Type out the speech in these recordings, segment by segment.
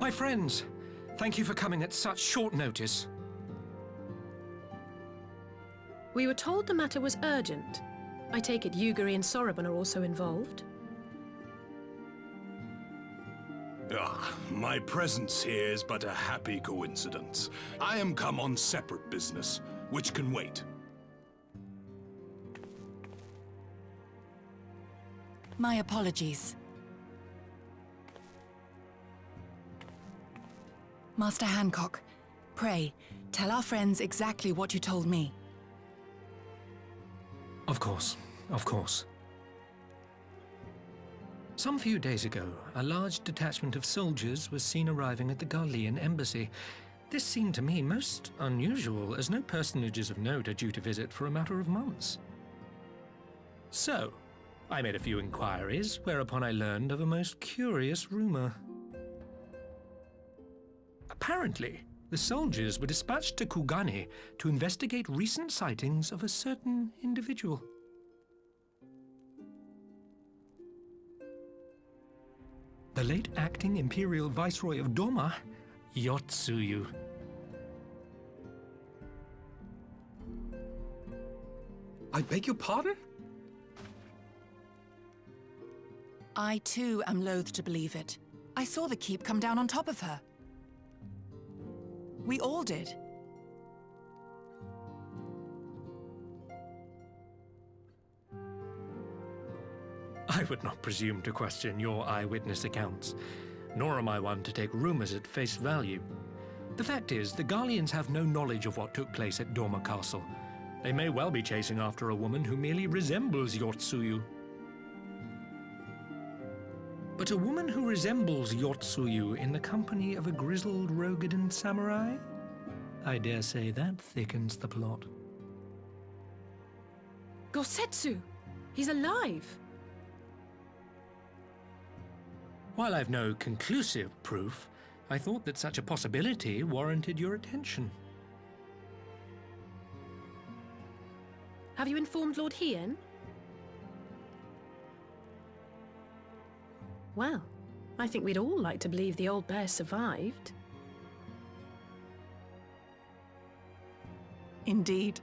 My friends, thank you for coming at such short notice. We were told the matter was urgent. I take it Yuguri and Soroban are also involved? My presence here is but a happy coincidence. I am come on separate business, which can wait. My apologies. Master Hancock, pray, tell our friends exactly what you told me. Of course, of course. Some few days ago, a large detachment of soldiers was seen arriving at the Garlean embassy. This seemed to me most unusual, as no personages of note are due to visit for a matter of months. So, I made a few inquiries, whereupon I learned of a most curious rumor. Apparently, the soldiers were dispatched to Kugane to investigate recent sightings of a certain individual. The late acting Imperial Viceroy of Doma, Yotsuyu. I beg your pardon? I too am loath to believe it. I saw the keep come down on top of her. We all did. I would not presume to question your eyewitness accounts, nor am I one to take rumors at face value. The fact is, the Garleans have no knowledge of what took place at Doma Castle. They may well be chasing after a woman who merely resembles Yotsuyu. But a woman who resembles Yotsuyu in the company of a grizzled Rogadan samurai? I dare say that thickens the plot. Gosetsu! He's alive! While I've no conclusive proof, I thought that such a possibility warranted your attention. Have you informed Lord Hien? Well, I think we'd all like to believe the old bear survived. Indeed.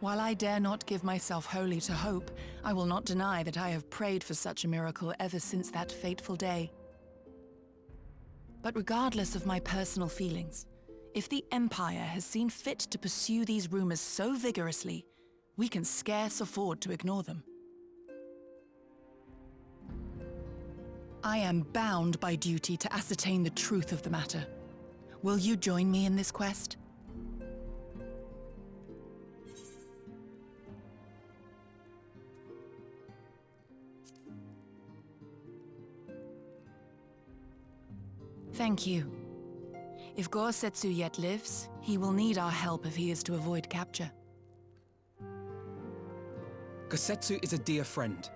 While I dare not give myself wholly to hope, I will not deny that I have prayed for such a miracle ever since that fateful day. But regardless of my personal feelings, if the Empire has seen fit to pursue these rumors so vigorously, we can scarce afford to ignore them. I am bound by duty to ascertain the truth of the matter. Will you join me in this quest? Thank you. If Gosetsu yet lives, he will need our help if he is to avoid capture. Gosetsu is a dear friend,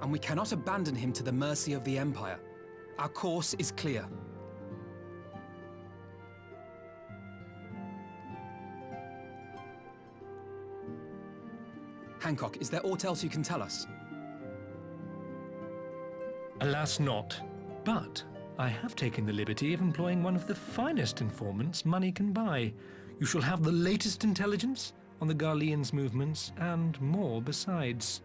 and we cannot abandon him to the mercy of the Empire. Our course is clear. Hancock, is there aught else you can tell us? Alas not, but I have taken the liberty of employing one of the finest informants money can buy. You shall have the latest intelligence on the Garleans' movements, and more besides.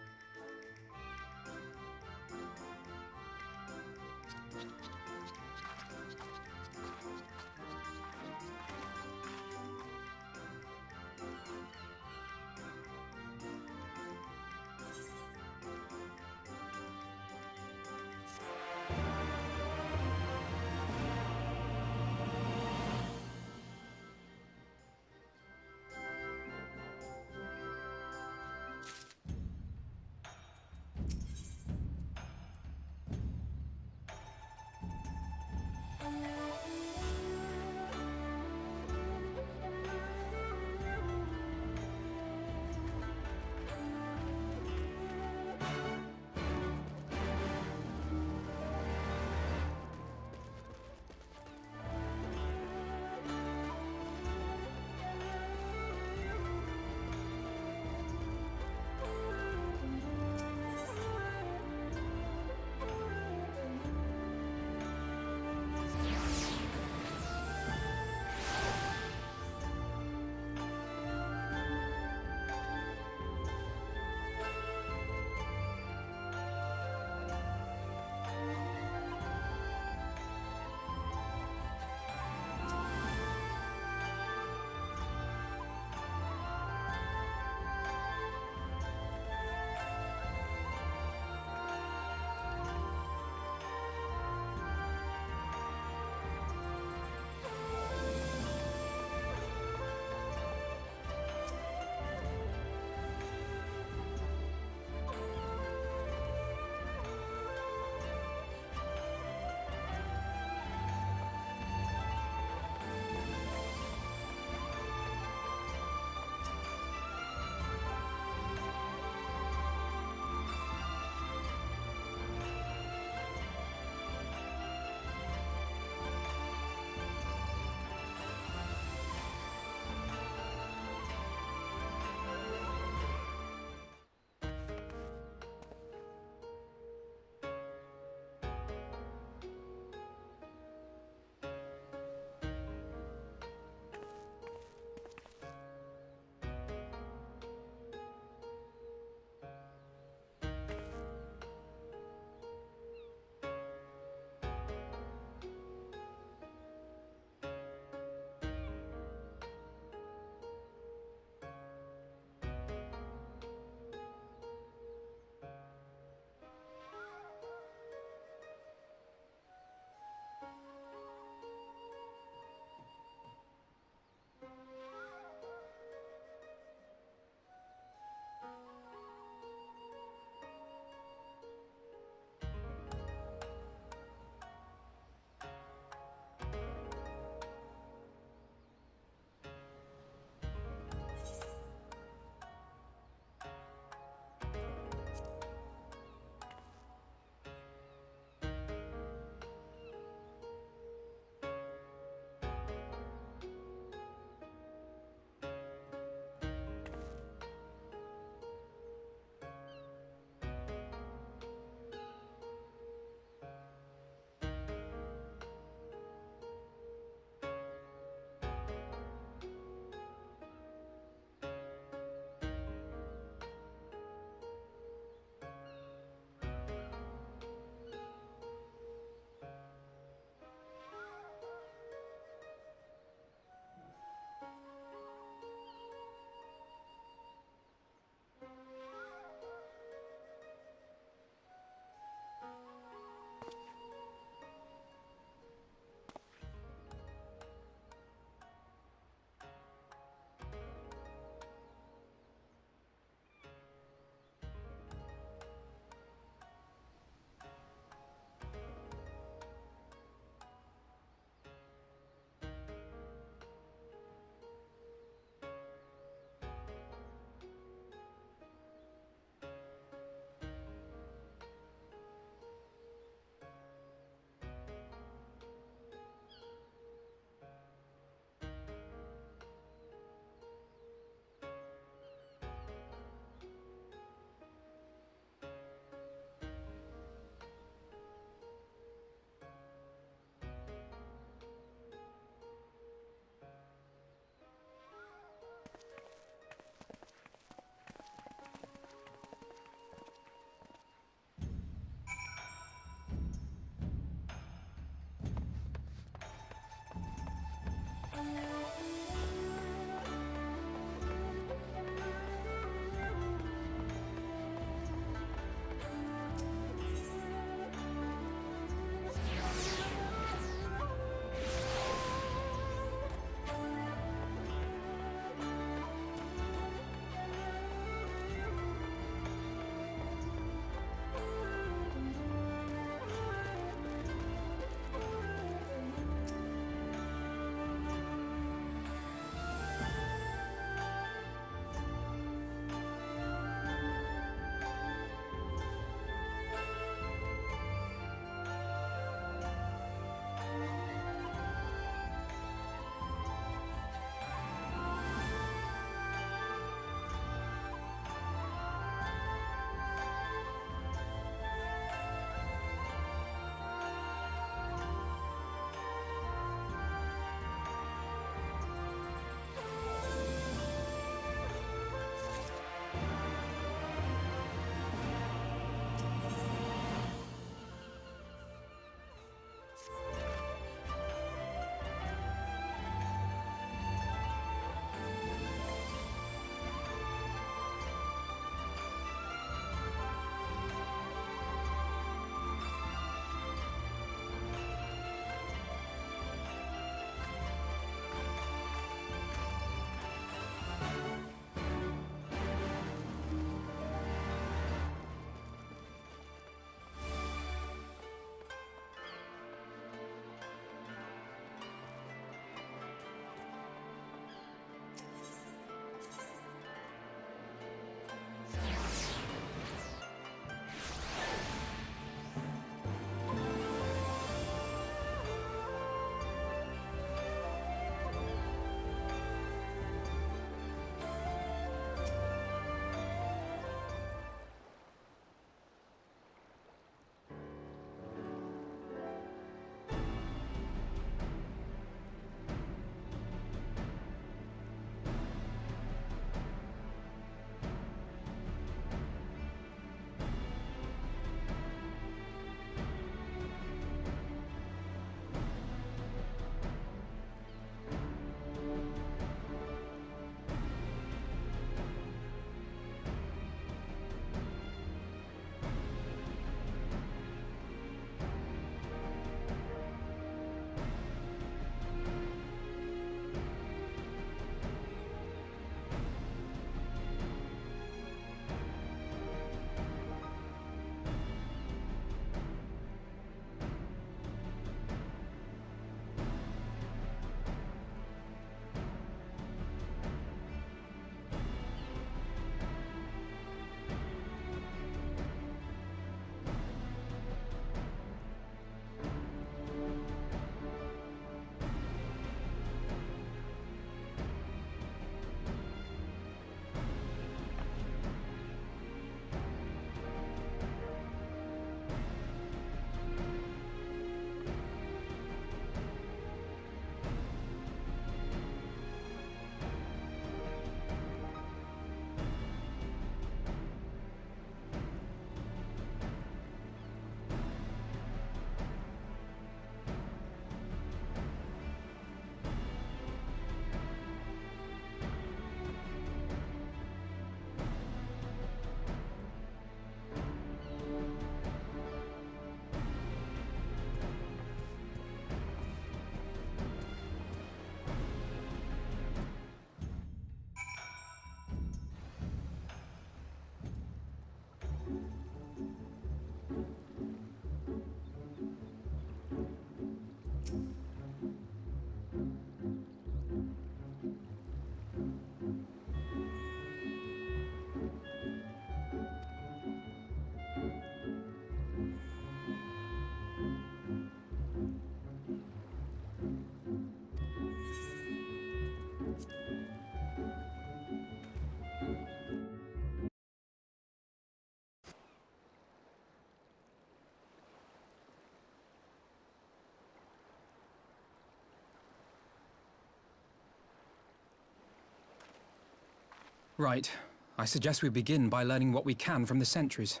Right. I suggest we begin by learning what we can from the sentries.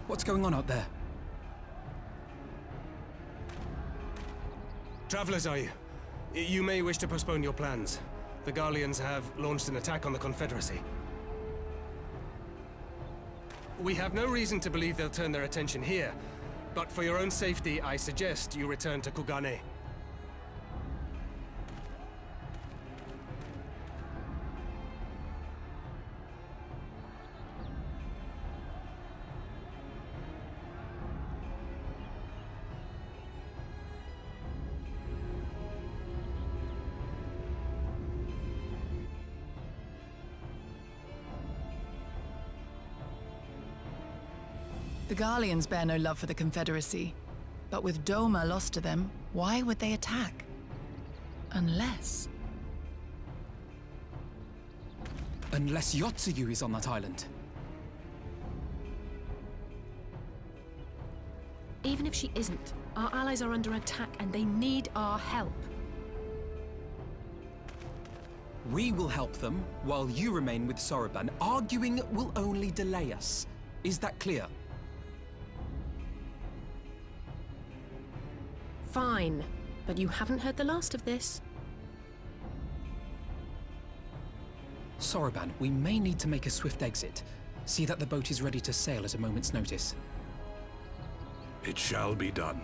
What's going on out there? Travelers, are you? You may wish to postpone your plans. The Garleans have launched an attack on the Confederacy. We have no reason to believe they'll turn their attention here, but for your own safety, I suggest you return to Kugane. The Garleans bear no love for the Confederacy. But with Doma lost to them, why would they attack? Unless... Unless Yotsuyu is on that island. Even if she isn't, our allies are under attack and they need our help. We will help them, while you remain with Soroban. Arguing will only delay us. Is that clear? Fine, but you haven't heard the last of this. Soroban, we may need to make a swift exit. See that the boat is ready to sail at a moment's notice. It shall be done.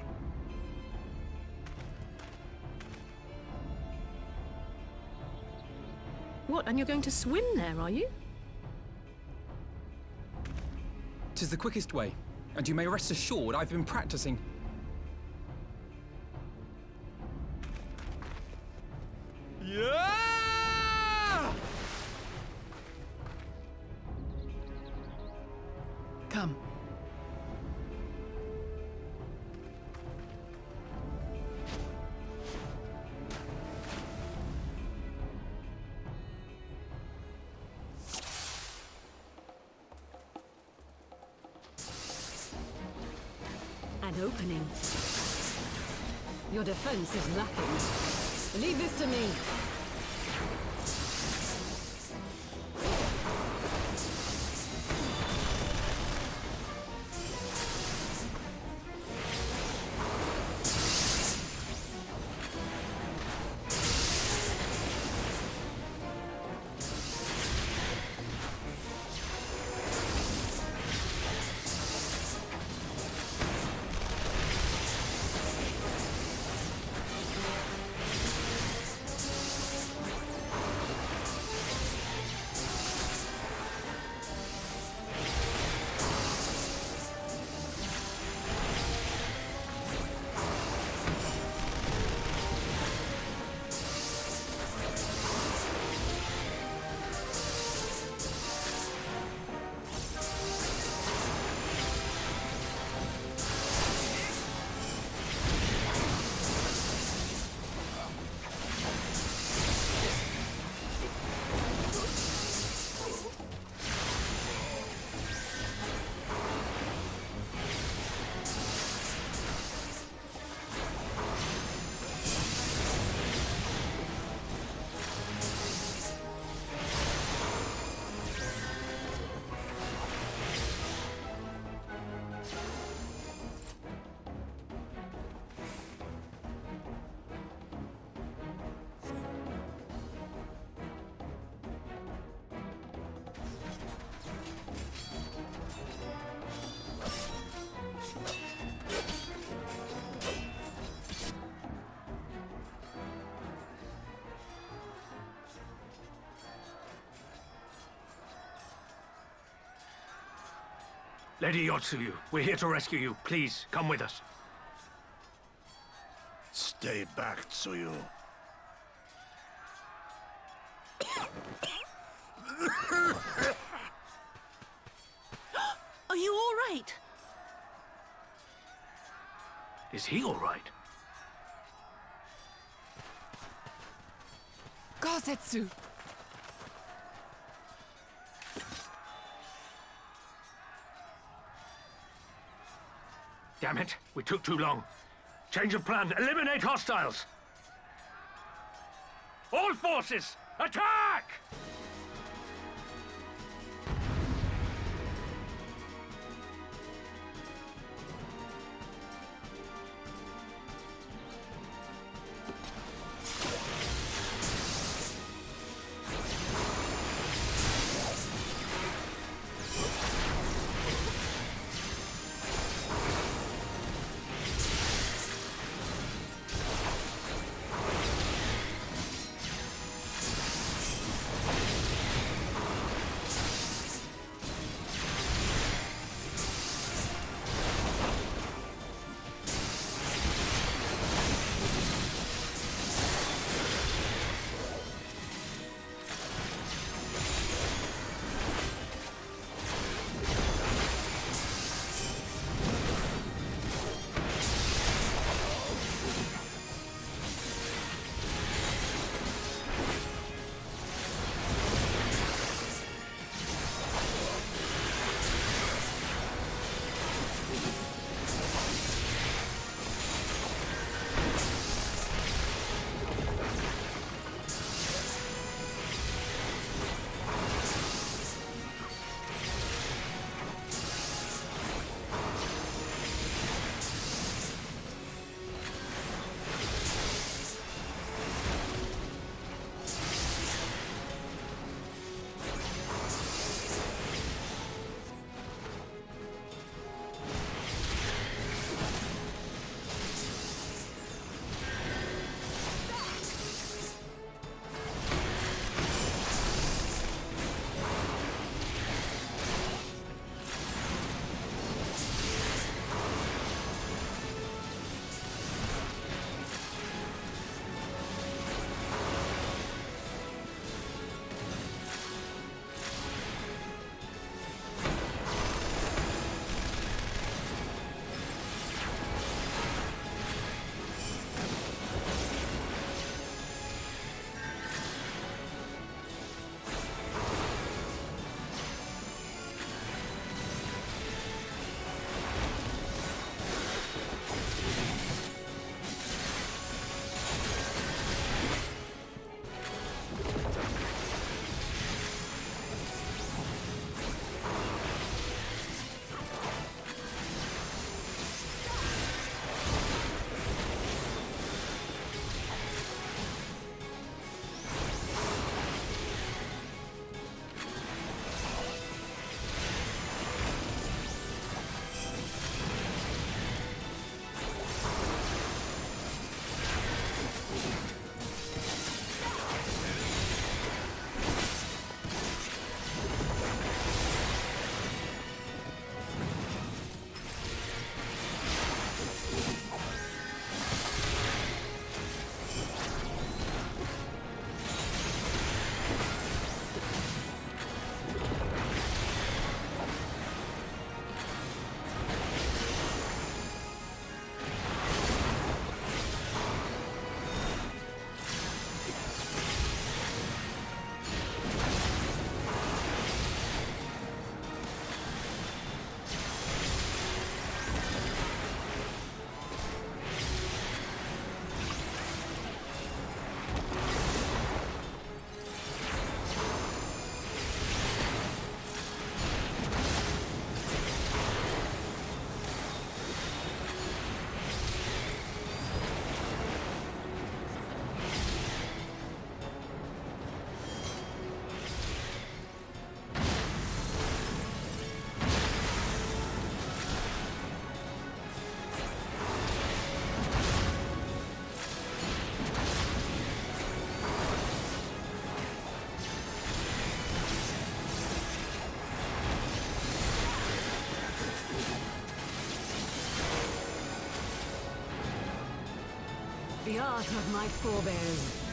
What, and you're going to swim there, are you? 'Tis the quickest way, and you may rest assured I've been practicing. Yeah! Come. An opening. Your defense is lacking. Leave this to me. Lady Yotsuyu, we're here to rescue you. Please, come with us. Stay back, Tsuyu. Are you all right? Is he all right? Gosetsu! Damn it, we took too long. Change of plan. Eliminate hostiles! All forces, attack! The art of my forebears.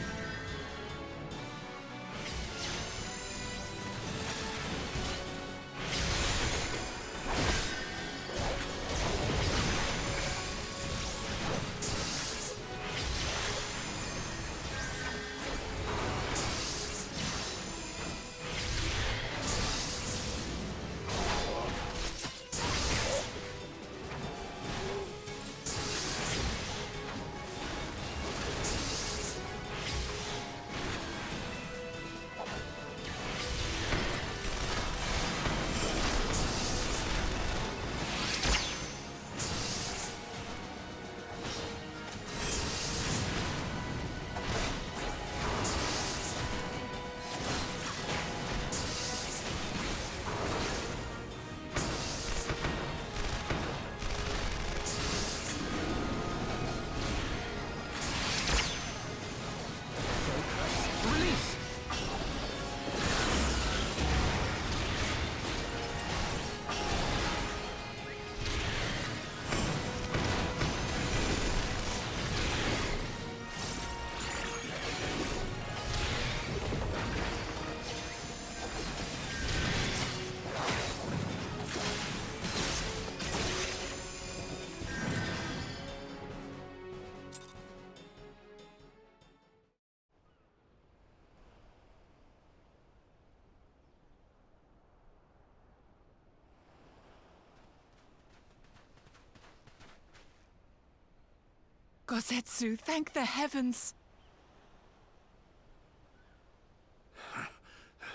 Gosetsu, thank the heavens!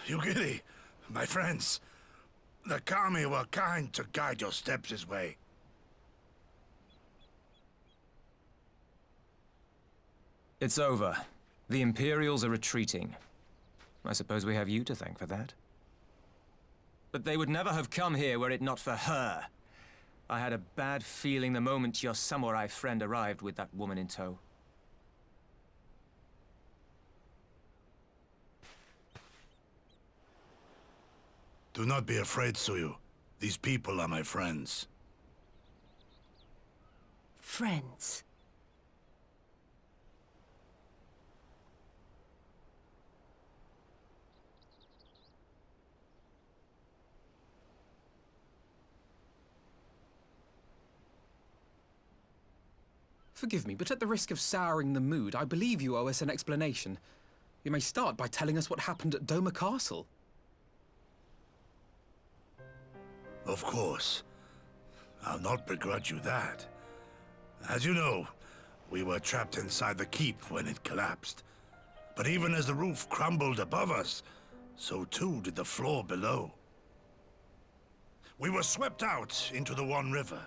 Yugiri, my friends, the Kami were kind to guide your steps this way. It's over. The Imperials are retreating. I suppose we have you to thank for that. But they would never have come here were it not for her. I had a bad feeling the moment your samurai friend arrived with that woman in tow. Do not be afraid, Suyu. These people are my friends. Friends. Forgive me, but at the risk of souring the mood, I believe you owe us an explanation. You may start by telling us what happened at Doma Castle. Of course. I'll not begrudge you that. As you know, we were trapped inside the keep when it collapsed. But even as the roof crumbled above us, so too did the floor below. We were swept out into the One River,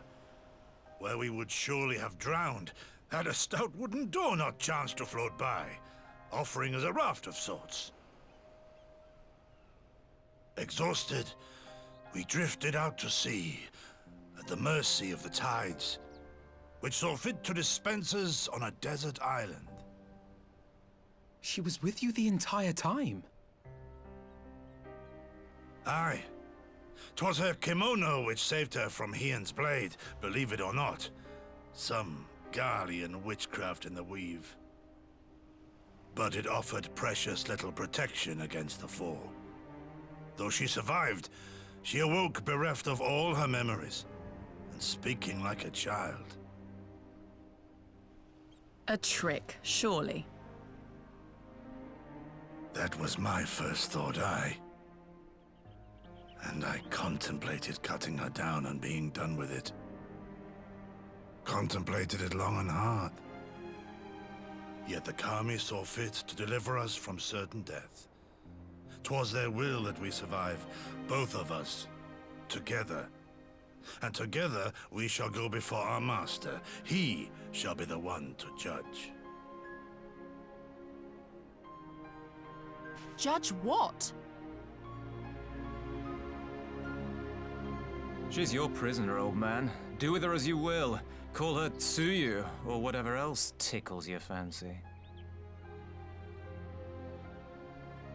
where we would surely have drowned had a stout wooden door not chanced to float by, offering us a raft of sorts. Exhausted, we drifted out to sea, at the mercy of the tides, which saw fit to dispense us on a desert island. She was with you the entire time? Aye. 'Twas her kimono which saved her from Hien's blade, believe it or not. Some Garlean witchcraft in the weave. But it offered precious little protection against the fall. Though she survived, she awoke bereft of all her memories, and speaking like a child. A trick, surely. That was my first thought, aye. And I contemplated cutting her down and being done with it. Contemplated it long and hard. Yet the Kami saw fit to deliver us from certain death. 'Twas their will that we survive, both of us, together. And together we shall go before our master. He shall be the one to judge. Judge what? She's your prisoner, old man. Do with her as you will. Call her Tsuyu, or whatever else tickles your fancy.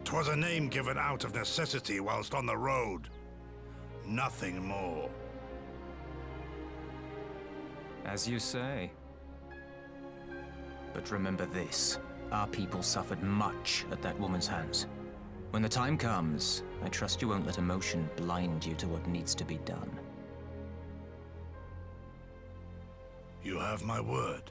'Twas a name given out of necessity whilst on the road. Nothing more. As you say. But remember this. Our people suffered much at that woman's hands. When the time comes, I trust you won't let emotion blind you to what needs to be done. You have my word.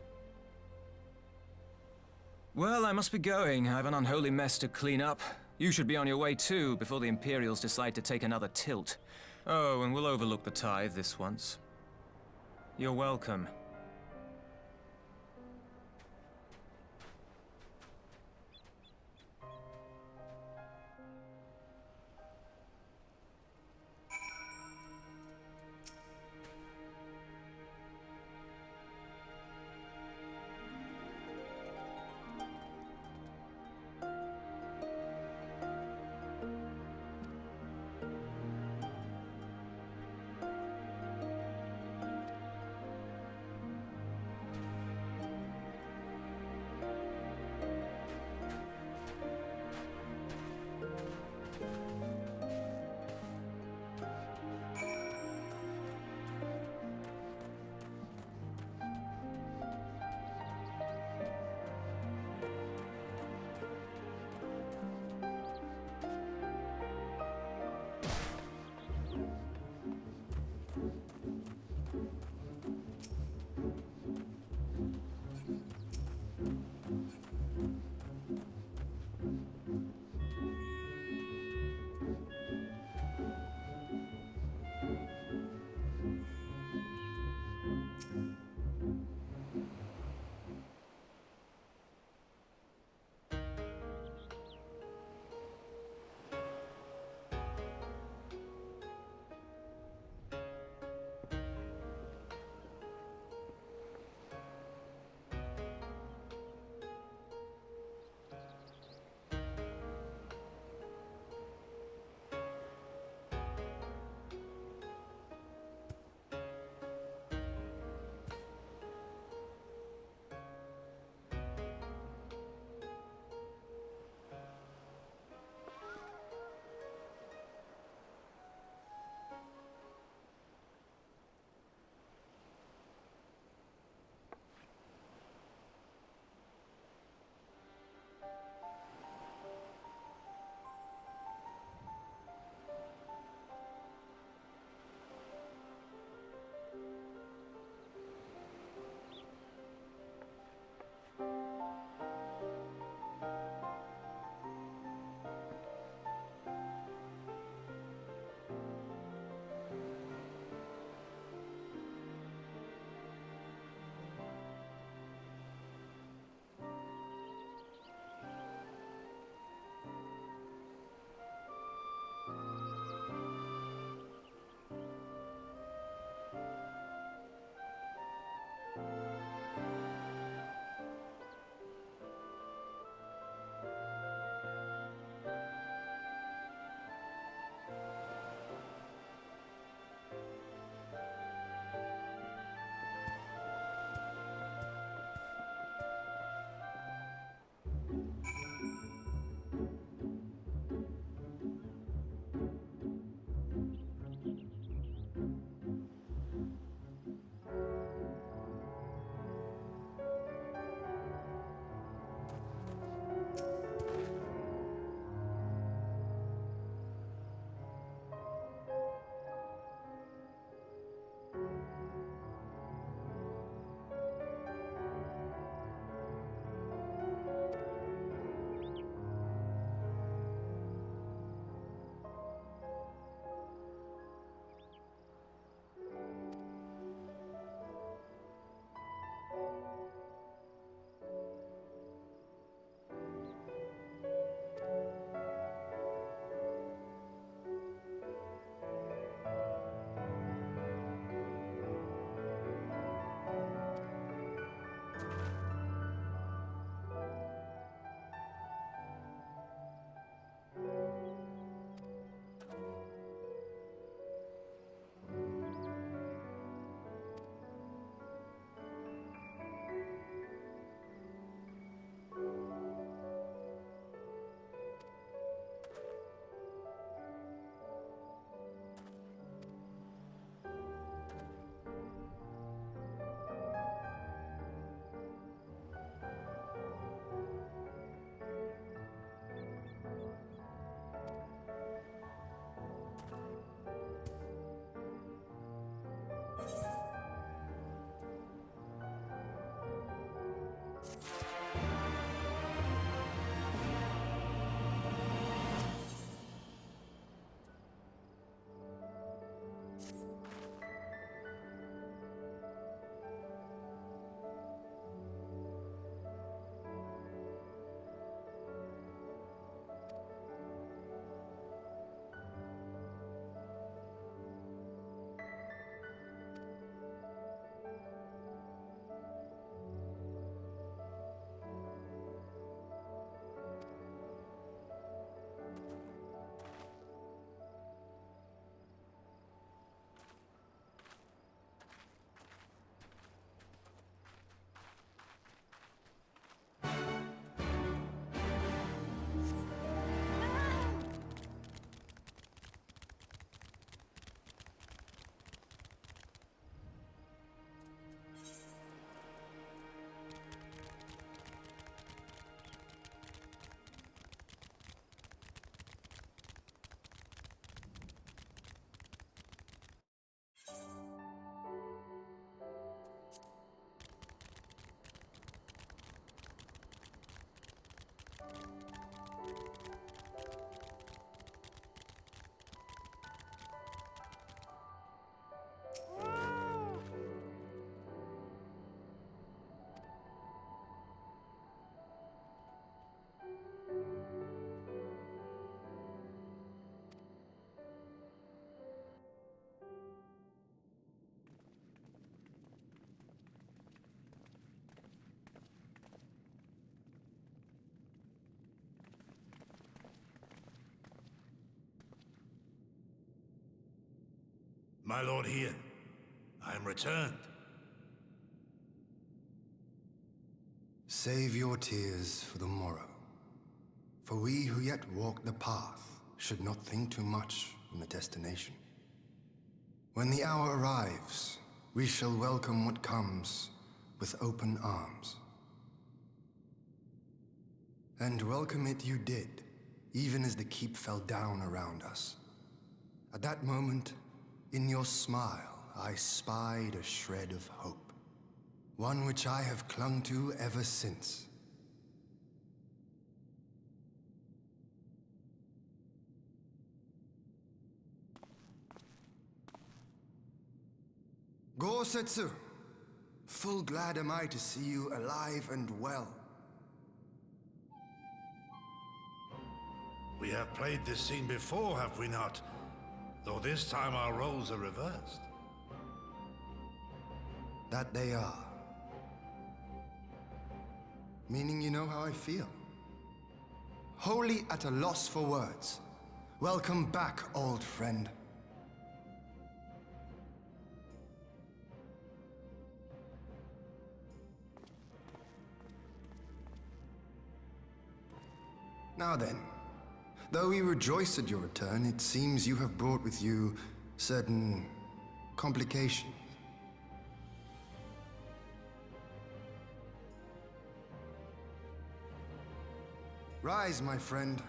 Well, I must be going. I have an unholy mess to clean up. You should be on your way too, before the Imperials decide to take another tilt. Oh, and we'll overlook the tithe this once. You're welcome. My Lord Ian, I am returned. Save your tears for the morrow. For we who yet walk the path should not think too much on the destination. When the hour arrives, we shall welcome what comes with open arms. And welcome it you did, even as the keep fell down around us. At that moment, in your smile, I spied a shred of hope. One which I have clung to ever since. Gosetsu, full glad am I to see you alive and well. We have played this scene before, have we not? Though this time our roles are reversed. That they are. Meaning you know how I feel. Wholly at a loss for words. Welcome back, old friend. Now then, though we rejoice at your return, it seems you have brought with you certain complications. Rise, my friend.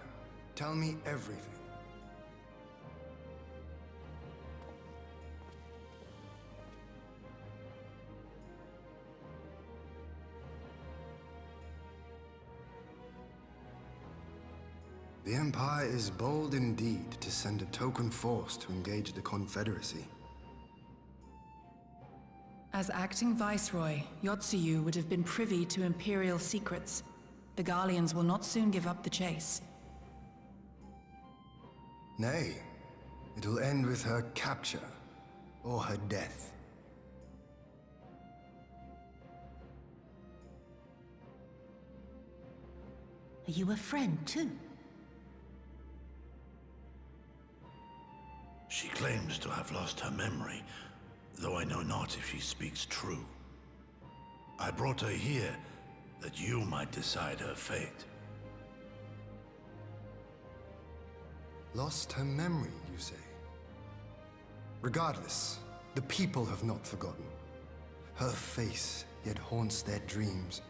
Tell me everything. The Empire is bold indeed to send a token force to engage the Confederacy. As acting Viceroy, Yotsuyu would have been privy to Imperial secrets. The Garleans will not soon give up the chase. Nay, it will end with her capture, or her death. Are you a friend, too? She claims to have lost her memory, though I know not if she speaks true. I brought her here that you might decide her fate. Lost her memory, you say? Regardless, the people have not forgotten. Her face yet haunts their dreams.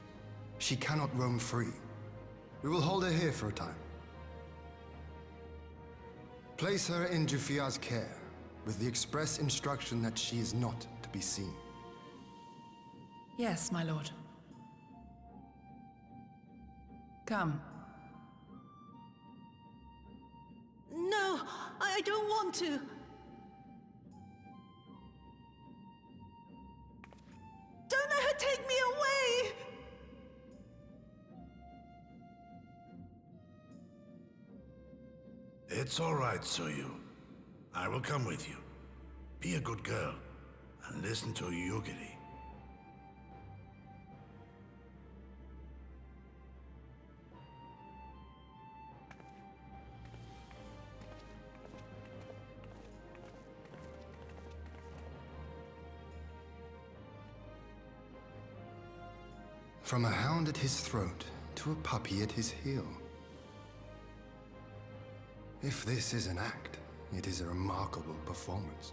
She cannot roam free. We will hold her here for a time. Place her in Jufia's care, with the express instruction that she is not to be seen. Yes, my lord. Come. No, I don't want to. Don't let her take me away! It's all right, Soyu. I will come with you. Be a good girl, and listen to Yugiri. From a hound at his throat to a puppy at his heel. If this is an act, it is a remarkable performance.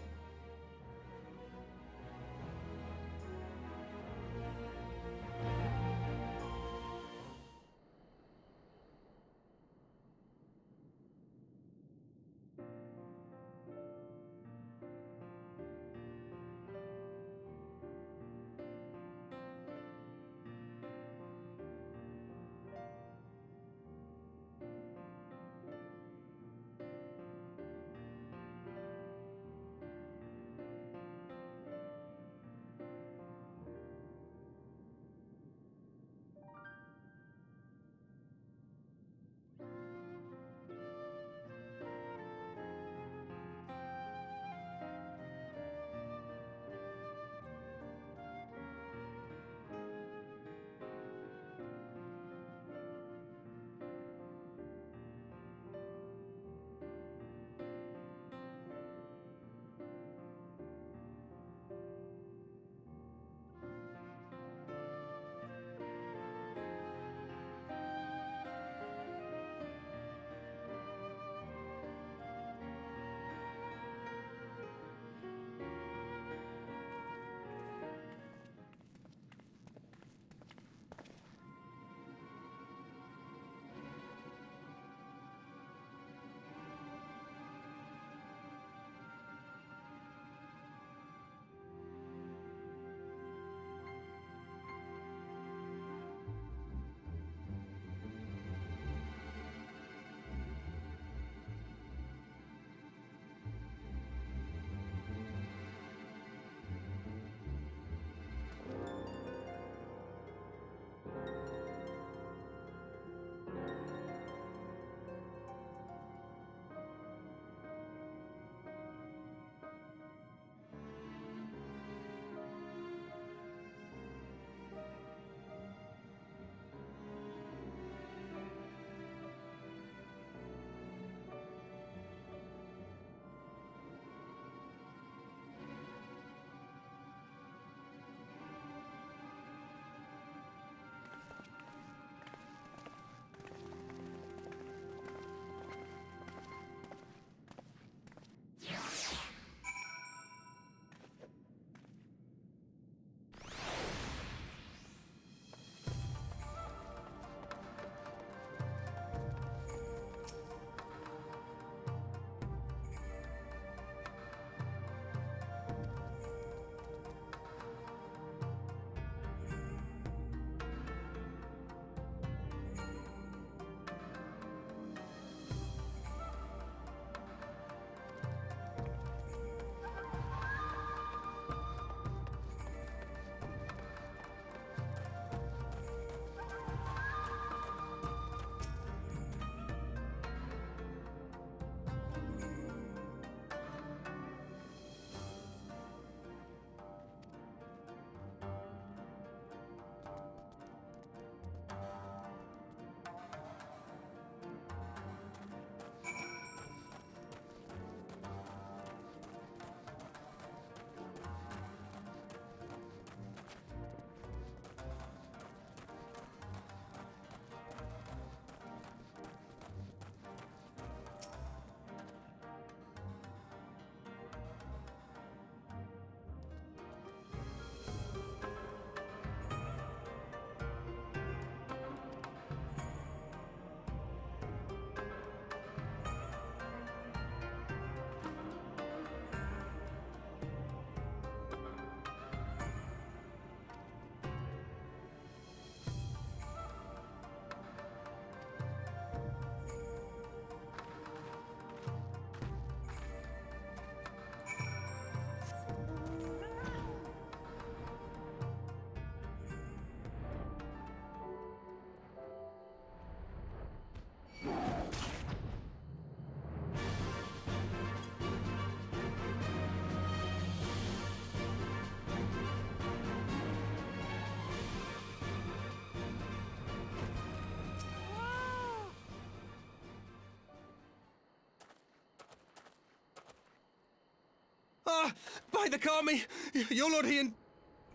Ah! By the Kami! Your Lord Ian!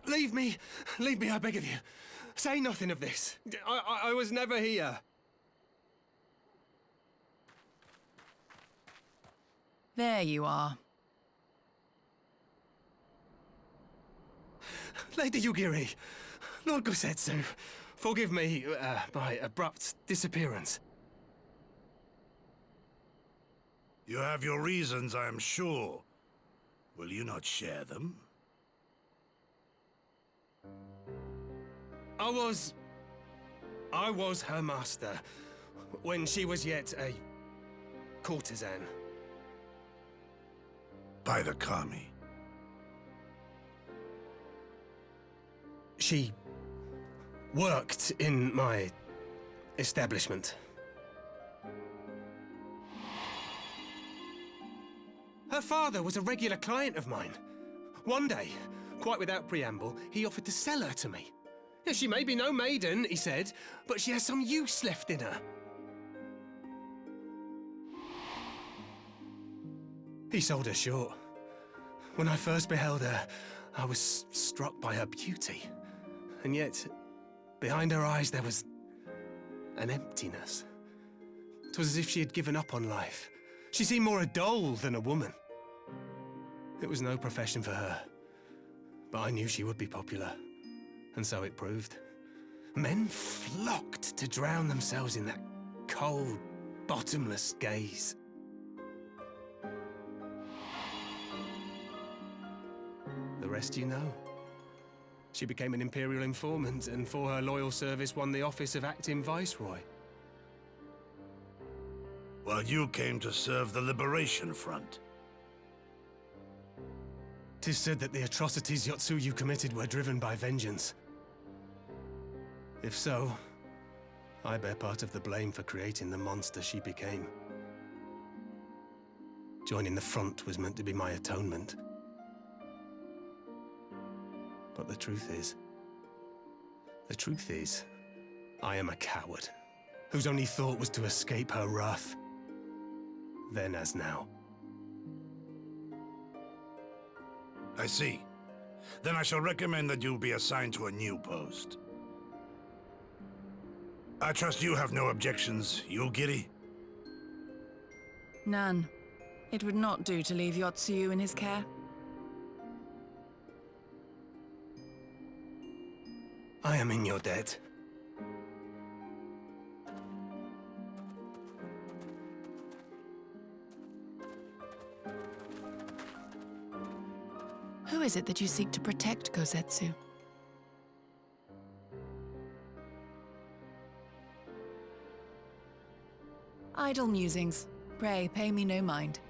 Leave me! Leave me, I beg of you. Say nothing of this. I was never here. There you are. Lady Yugiri, Lord Gosetsu, forgive me my abrupt disappearance. You have your reasons, I am sure. Will you not share them? I was her master when she was yet a courtesan. By the Kami. She worked in my establishment. Her father was a regular client of mine. One day, quite without preamble, he offered to sell her to me. Yeah, she may be no maiden, he said, but she has some use left in her. He sold her short. When I first beheld her, I was struck by her beauty. And yet, behind her eyes there was an emptiness. It was as if she had given up on life. She seemed more a doll than a woman. It was no profession for her, but I knew she would be popular, and so it proved. Men flocked to drown themselves in that cold, bottomless gaze. The rest you know. She became an Imperial informant, and for her loyal service won the office of Acting Viceroy. While you came to serve the Liberation Front. 'Tis said that the atrocities Yotsuyu committed were driven by vengeance. If so, I bear part of the blame for creating the monster she became. Joining the front was meant to be my atonement. But the truth is, I am a coward, whose only thought was to escape her wrath, then as now. I see. Then I shall recommend that you be assigned to a new post. I trust you have no objections, Yugiri? None. It would not do to leave Yotsuyu in his care. I am in your debt. Who is it that you seek to protect, Gosetsu? Idle musings. Pray, pay me no mind.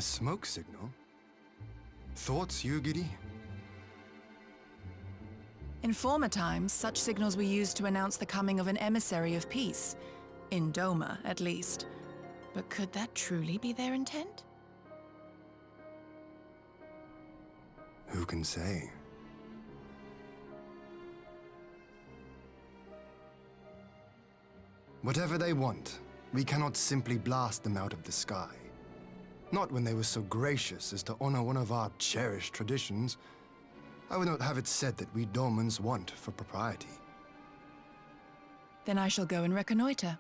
A smoke signal? Thoughts, Yugiri? In former times, such signals were used to announce the coming of an emissary of peace. In Doma, at least. But could that truly be their intent? Who can say? Whatever they want, we cannot simply blast them out of the sky. Not when they were so gracious as to honor one of our cherished traditions. I would not have it said that we Domans want for propriety. Then I shall go and reconnoiter.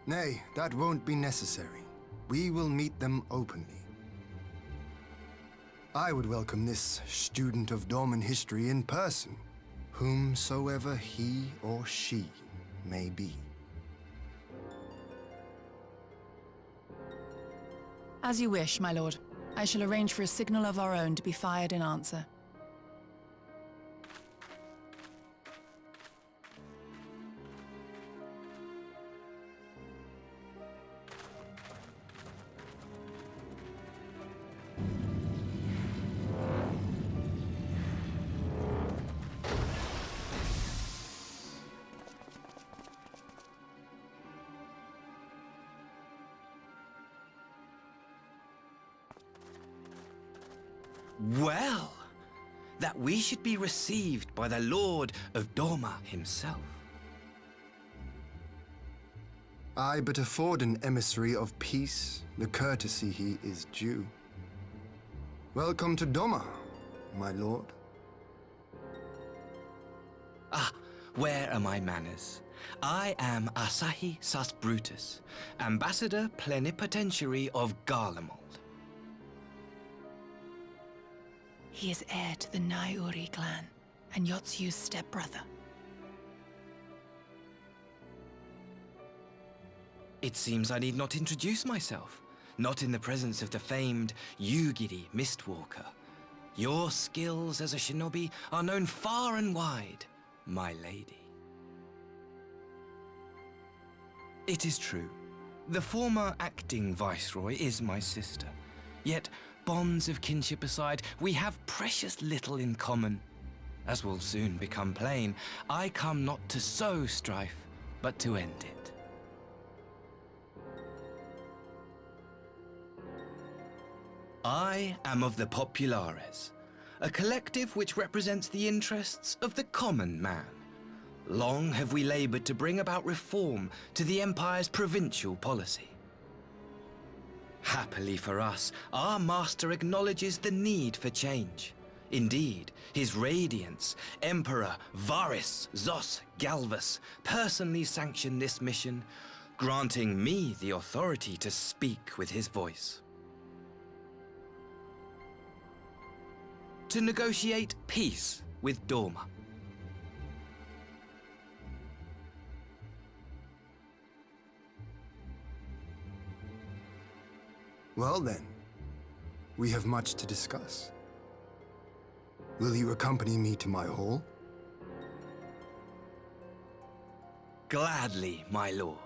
Nay, that won't be necessary. We will meet them openly. I would welcome this student of Dorman history in person, whomsoever he or she may be. As you wish, my lord. I shall arrange for a signal of our own to be fired in answer. Well, that we should be received by the Lord of Doma himself. I but afford an emissary of peace the courtesy he is due. Welcome to Doma, my lord. Ah, where are my manners? I am Asahi Sas Brutus, Ambassador Plenipotentiary of Garlemald. He is heir to the Naiuri clan, and Yotsu's stepbrother. It seems I need not introduce myself, not in the presence of the famed Yugiri Mistwalker. Your skills as a shinobi are known far and wide, my lady. It is true, the former acting viceroy is my sister, yet bonds of kinship aside, we have precious little in common. As will soon become plain, I come not to sow strife, but to end it. I am of the Populares, a collective which represents the interests of the common man. Long have we labored to bring about reform to the Empire's provincial policy. Happily for us, our master acknowledges the need for change. Indeed, his Radiance, Emperor Varys Zos Galvus, personally sanctioned this mission, granting me the authority to speak with his voice. To negotiate peace with Doma. Well then, we have much to discuss. Will you accompany me to my hall? Gladly, my lord.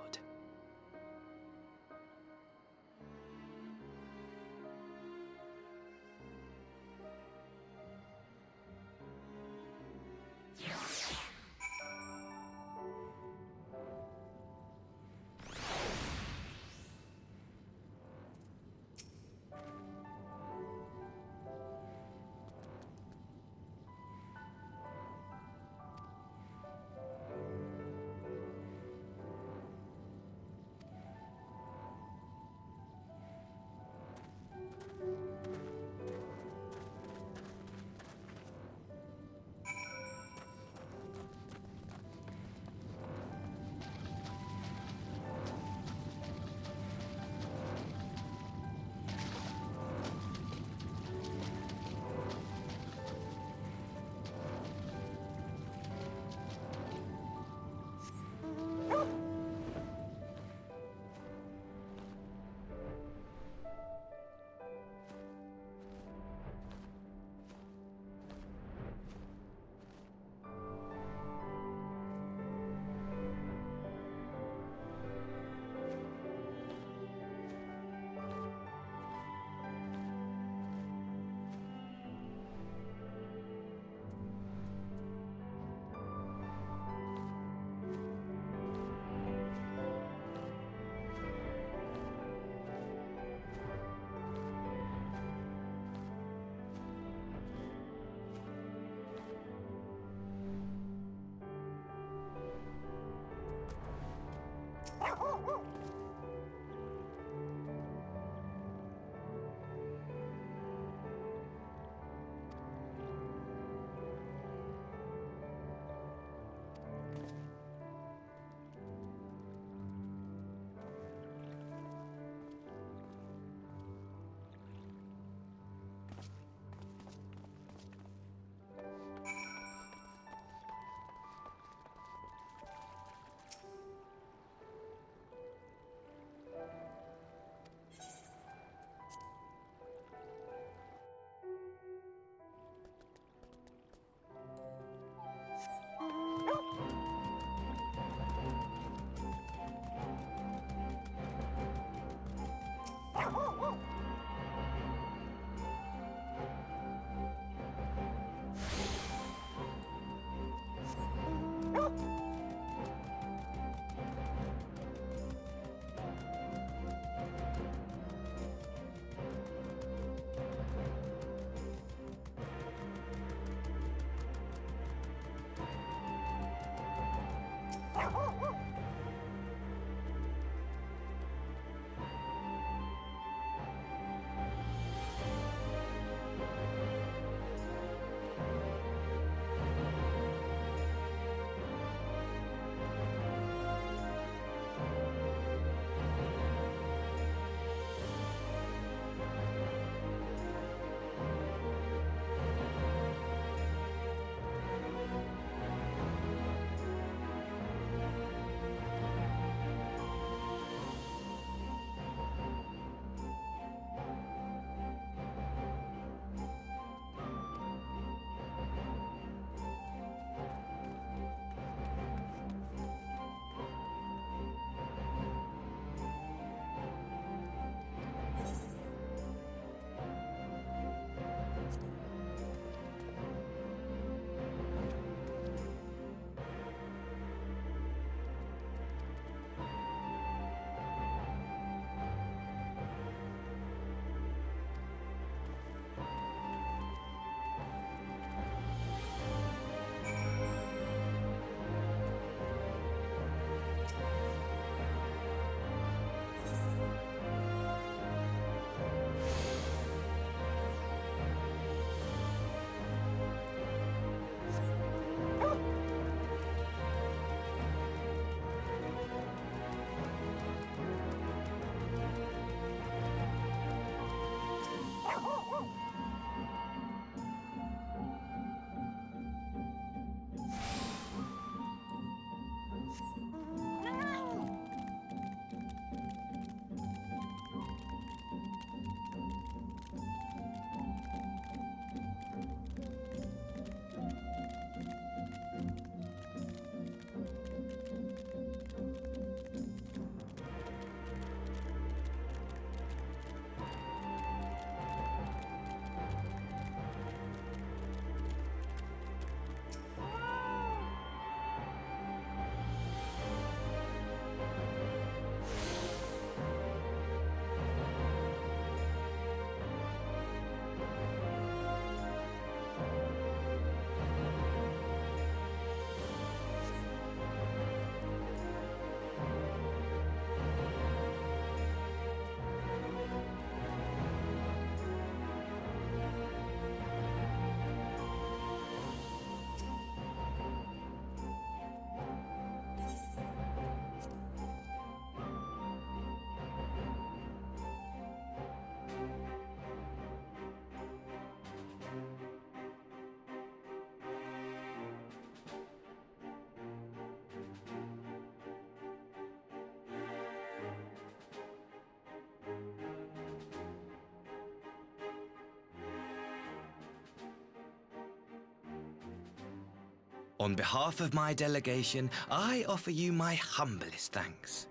On behalf of my delegation, I offer you my humblest thanks.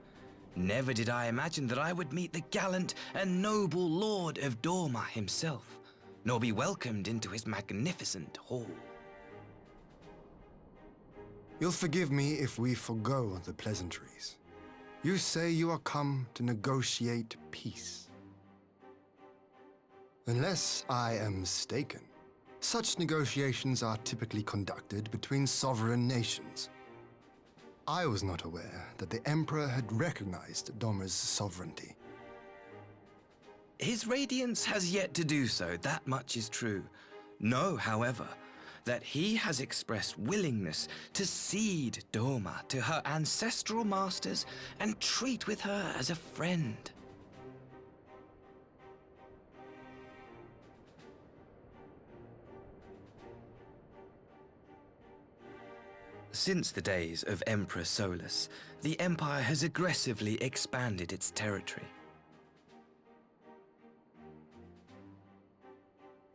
Never did I imagine that I would meet the gallant and noble Lord of Dorma himself, nor be welcomed into his magnificent hall. You'll forgive me if we forgo the pleasantries. You say you are come to negotiate peace. Unless I am mistaken, such negotiations are typically conducted between sovereign nations. I was not aware that the Emperor had recognized Dorma's sovereignty. His Radiance has yet to do so, that much is true. Know, however, that he has expressed willingness to cede Dorma to her ancestral masters and treat with her as a friend. Since the days of Emperor Solus, the Empire has aggressively expanded its territory.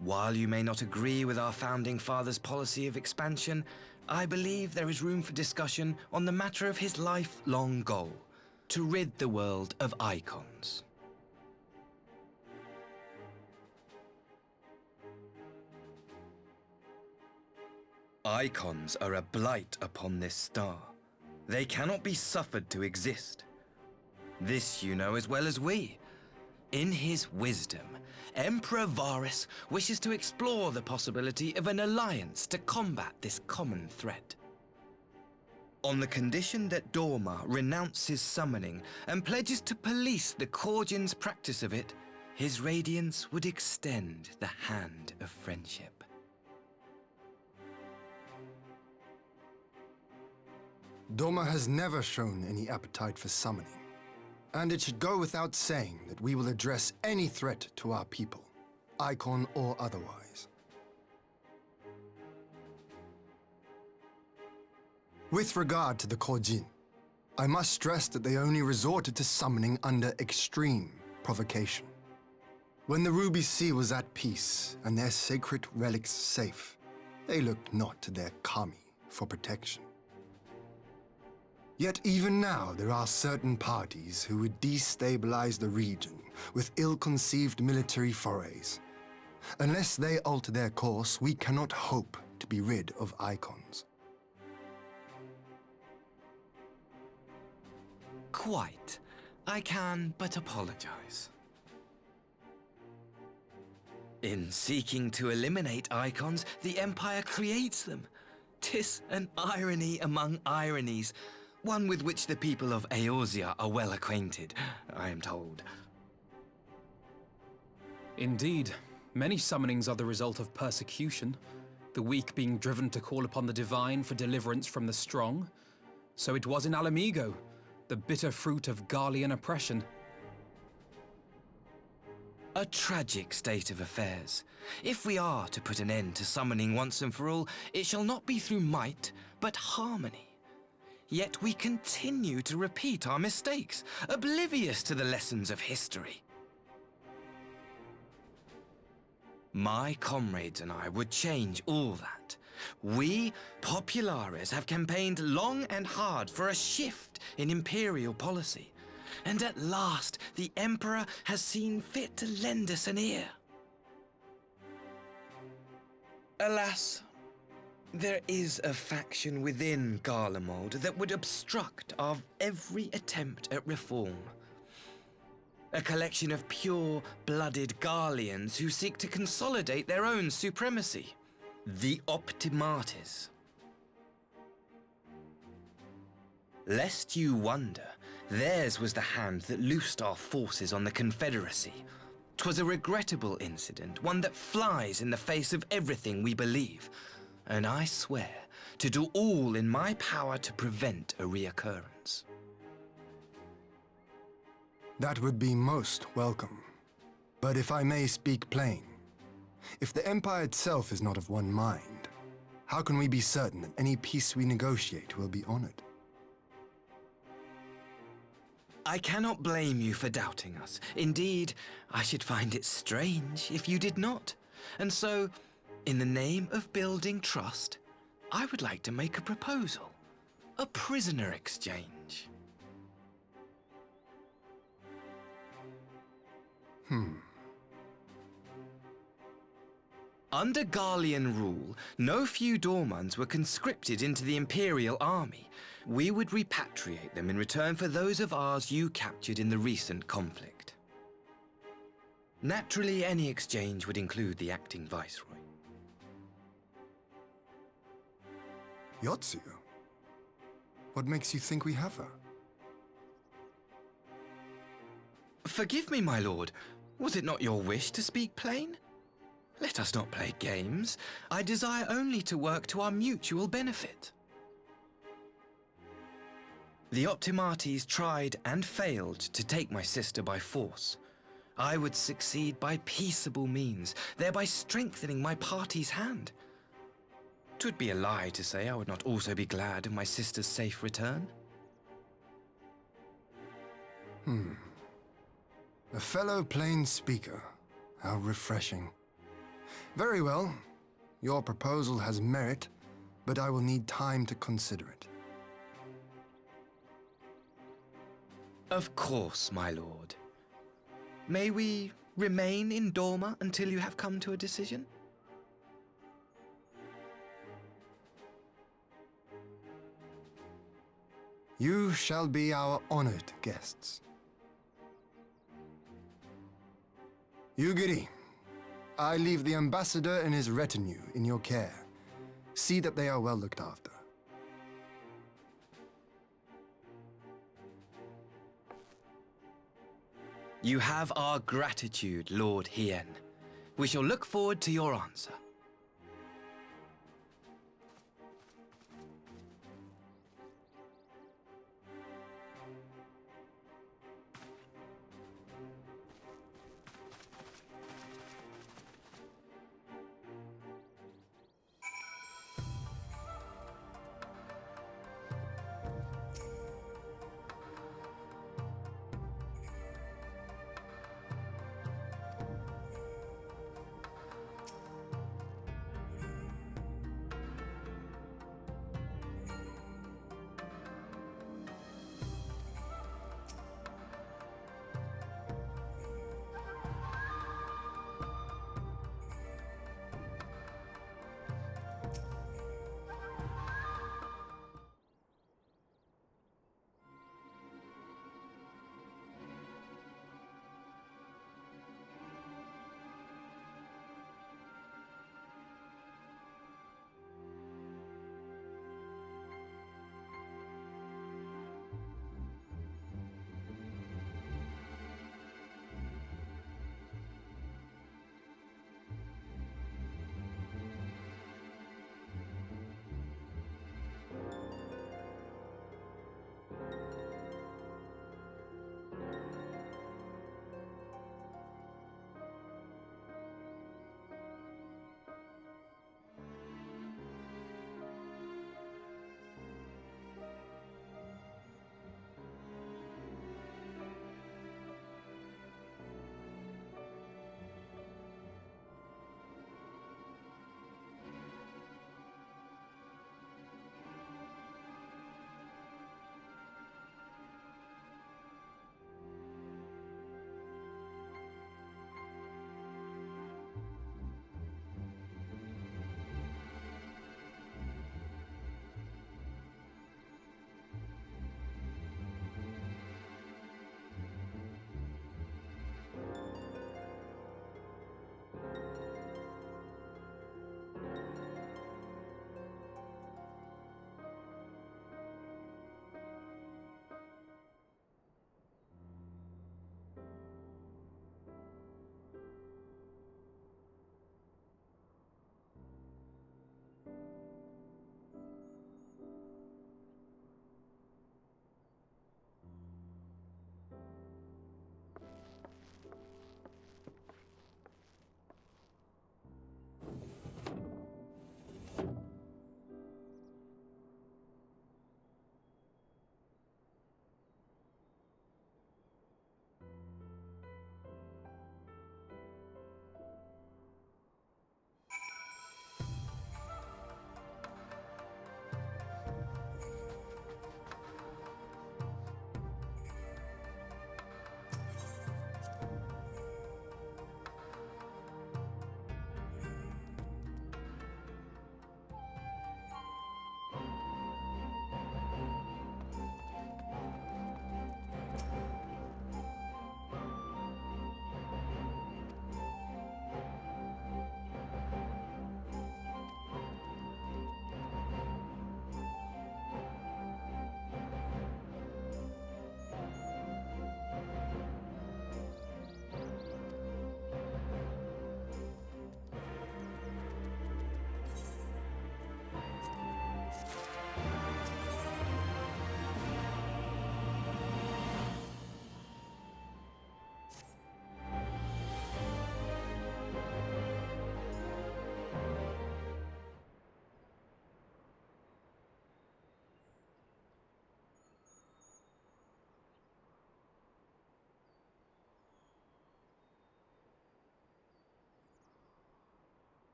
While you may not agree with our founding father's policy of expansion, I believe there is room for discussion on the matter of his lifelong goal, to rid the world of icons. Icons are a blight upon this star. They cannot be suffered to exist. This you know as well as we. In his wisdom, Emperor Varus wishes to explore the possibility of an alliance to combat this common threat. On the condition that Dorma renounces summoning and pledges to police the Korgians' practice of it, his Radiance would extend the hand of friendship. Dorma has never shown any appetite for summoning, and it should go without saying that we will address any threat to our people, icon or otherwise. With regard to the Korjin, I must stress that they only resorted to summoning under extreme provocation. When the Ruby Sea was at peace and their sacred relics safe, they looked not to their kami for protection. Yet even now, there are certain parties who would destabilize the region with ill-conceived military forays. Unless they alter their course, we cannot hope to be rid of icons. Quite. I can but apologize. In seeking to eliminate icons, the Empire creates them. 'Tis an irony among ironies, one with which the people of Eorzea are well acquainted, I am told. Indeed, many summonings are the result of persecution, the weak being driven to call upon the divine for deliverance from the strong. So it was in Alamigo, the bitter fruit of Garlean oppression. A tragic state of affairs. If we are to put an end to summoning once and for all, it shall not be through might, but harmony. Yet we continue to repeat our mistakes, oblivious to the lessons of history. My comrades and I would change all that. We, Populares, have campaigned long and hard for a shift in imperial policy. And at last, the Emperor has seen fit to lend us an ear. Alas, there is a faction within Garlemald that would obstruct our every attempt at reform. A collection of pure-blooded Garleans who seek to consolidate their own supremacy. The Optimates. Lest you wonder, theirs was the hand that loosed our forces on the Confederacy. 'Twas a regrettable incident, one that flies in the face of everything we believe. And I swear to do all in my power to prevent a reoccurrence. That would be most welcome. But if I may speak plain, if the Empire itself is not of one mind, how can we be certain that any peace we negotiate will be honored? I cannot blame you for doubting us. Indeed, I should find it strange if you did not. And so, in the name of building trust, I would like to make a proposal. A prisoner exchange. Under Garlean rule, no few Dormans were conscripted into the Imperial army. We would repatriate them in return for those of ours you captured in the recent conflict. Naturally, any exchange would include the acting Viceroy. Yotsu? What makes you think we have her? Forgive me, my lord. Was it not your wish to speak plain? Let us not play games. I desire only to work to our mutual benefit. The Optimates tried and failed to take my sister by force. I would succeed by peaceable means, thereby strengthening my party's hand. 'Twould be a lie to say I would not also be glad of my sister's safe return. A fellow plain speaker. How refreshing. Very well. Your proposal has merit, but I will need time to consider it. Of course, my lord. May we remain in Dorma until you have come to a decision? You shall be our honored guests. Yugiri, I leave the ambassador and his retinue in your care. See that they are well looked after. You have our gratitude, Lord Hien. We shall look forward to your answer.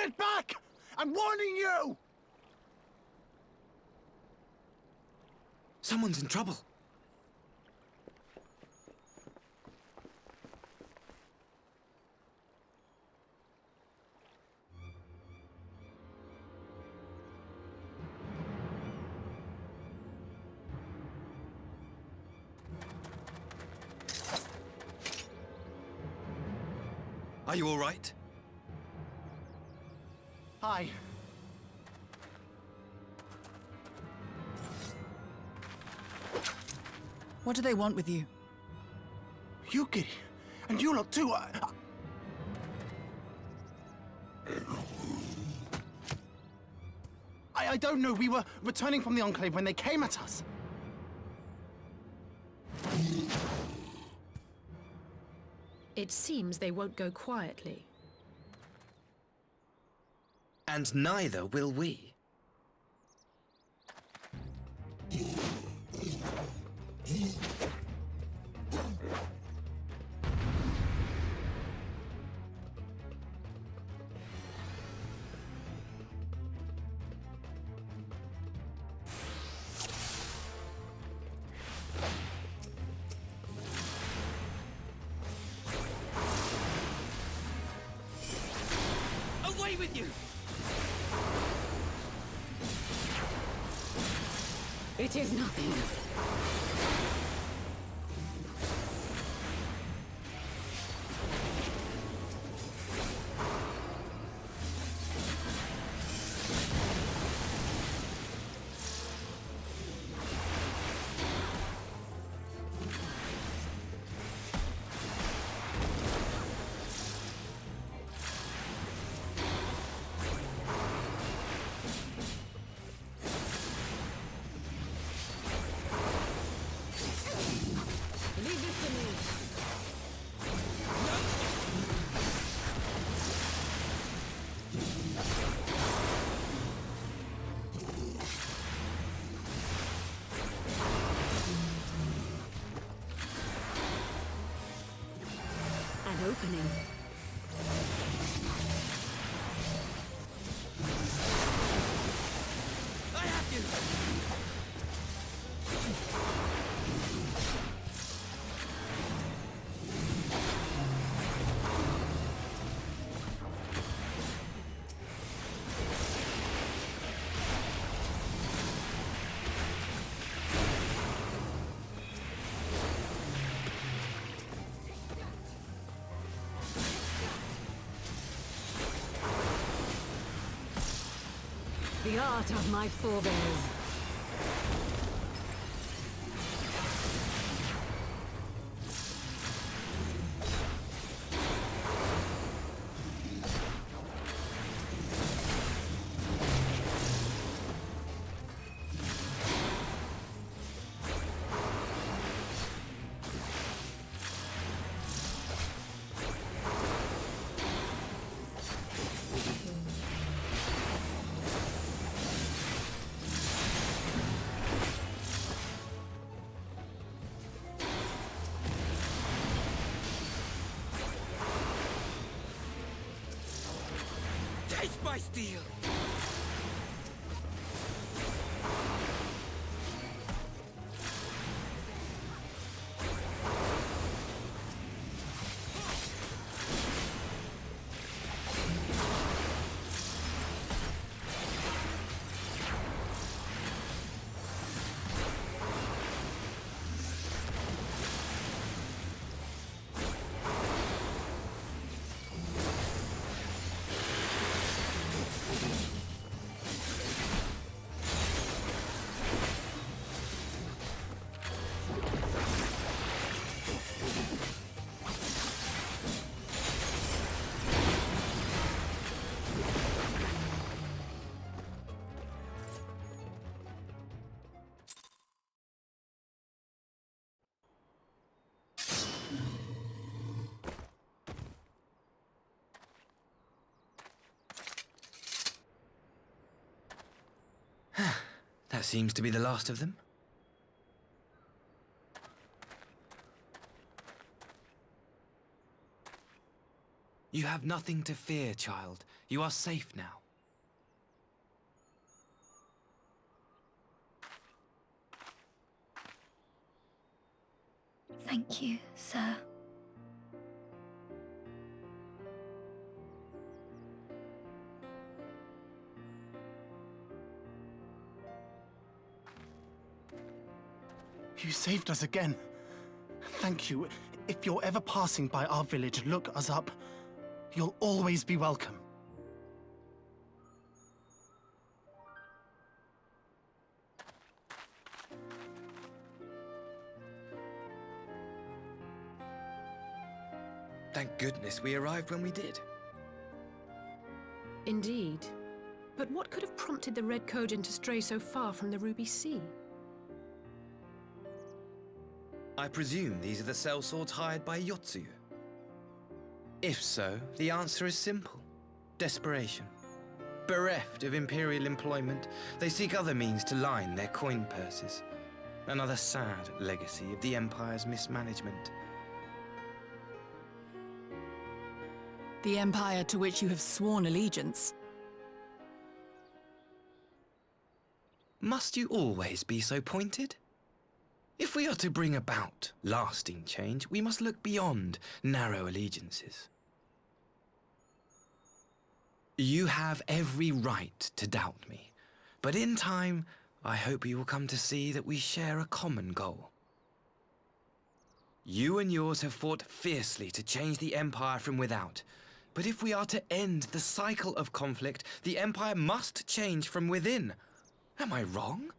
Get back! I'm warning you! Someone's in trouble. Are you all right? Hi. What do they want with you? Yuki, and you lot too. I don't know. We were returning from the Enclave when they came at us. It seems they won't go quietly. And neither will we. Away with you! It is nothing. Leave this to me. An opening. I have you! The art of my forebears. Taste my steel! That seems to be the last of them. You have nothing to fear, child. You are safe now. Thank you, sir. You saved us again. Thank you. If you're ever passing by our village, look us up. You'll always be welcome. Thank goodness we arrived when we did. Indeed. But what could have prompted the Red Kojin to stray so far from the Ruby Sea? I presume these are the sellswords hired by Yotsuyu. If so, the answer is simple. Desperation. Bereft of imperial employment, they seek other means to line their coin purses. Another sad legacy of the Empire's mismanagement. The Empire to which you have sworn allegiance. Must you always be so pointed? If we are to bring about lasting change, we must look beyond narrow allegiances. You have every right to doubt me, but in time, I hope you will come to see that we share a common goal. You and yours have fought fiercely to change the Empire from without, but if we are to end the cycle of conflict, the Empire must change from within. Am I wrong?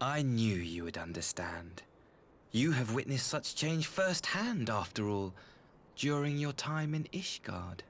I knew you would understand. You have witnessed such change firsthand, after all, during your time in Ishgard.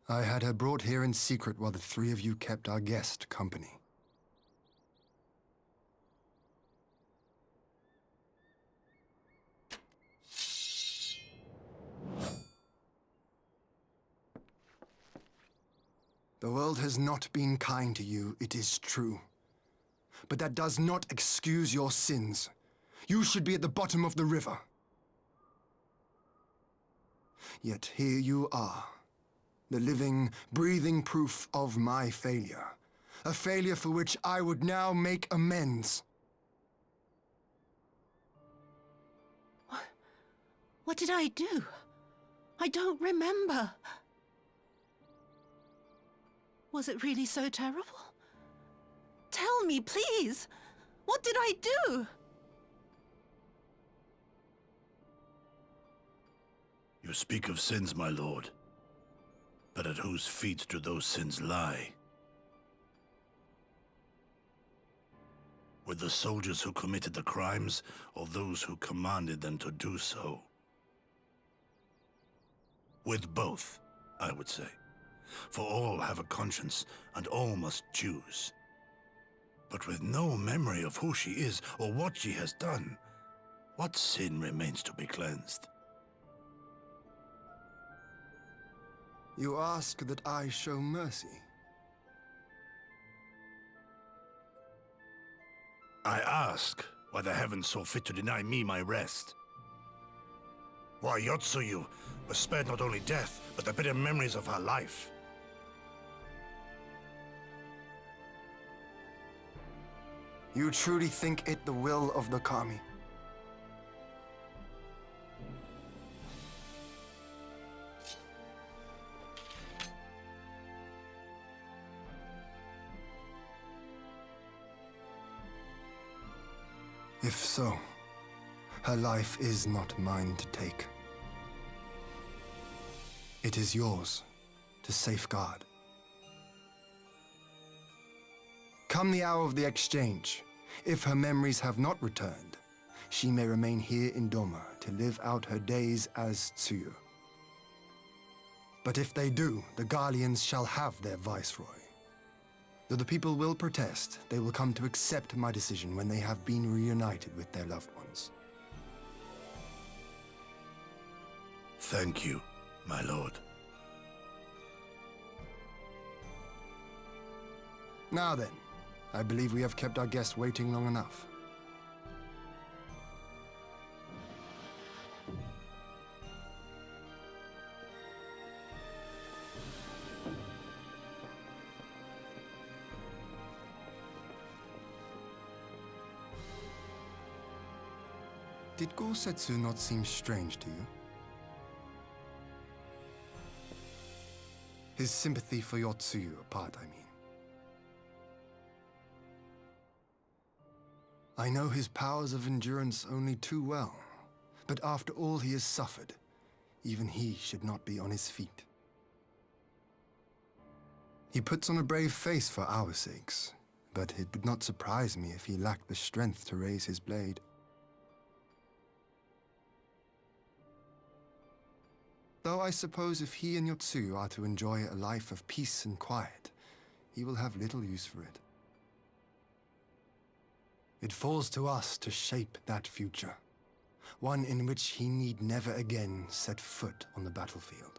I had her brought here in secret while the three of you kept our guest company. The world has not been kind to you, it is true. But that does not excuse your sins. You should be at the bottom of the river. Yet here you are, the living, breathing proof of my failure. A failure for which I would now make amends. What did I do? I don't remember. Was it really so terrible? Tell me, please! What did I do? You speak of sins, my lord. But at whose feet do those sins lie? With the soldiers who committed the crimes, or those who commanded them to do so? With both, I would say. For all have a conscience, and all must choose. But with no memory of who she is, or what she has done, what sin remains to be cleansed? You ask that I show mercy. I ask why the heavens saw fit to deny me my rest. Why Yotsuyu was spared not only death, but the bitter memories of her life. You truly think it the will of the Kami? If so, her life is not mine to take. It is yours to safeguard. Come the hour of the exchange, if her memories have not returned, she may remain here in Doma to live out her days as Tsuyu. But if they do, the Garleans shall have their viceroy. Though the people will protest, they will come to accept my decision when they have been reunited with their loved ones. Thank you, my lord. Now then, I believe we have kept our guest waiting long enough. Did Gosetsu not seem strange to you? His sympathy for Yotsuyu apart, I mean. I know his powers of endurance only too well, but after all he has suffered, even he should not be on his feet. He puts on a brave face for our sakes, but it would not surprise me if he lacked the strength to raise his blade. Though I suppose if he and Yotsuyu are to enjoy a life of peace and quiet, he will have little use for it. It falls to us to shape that future, one in which he need never again set foot on the battlefield.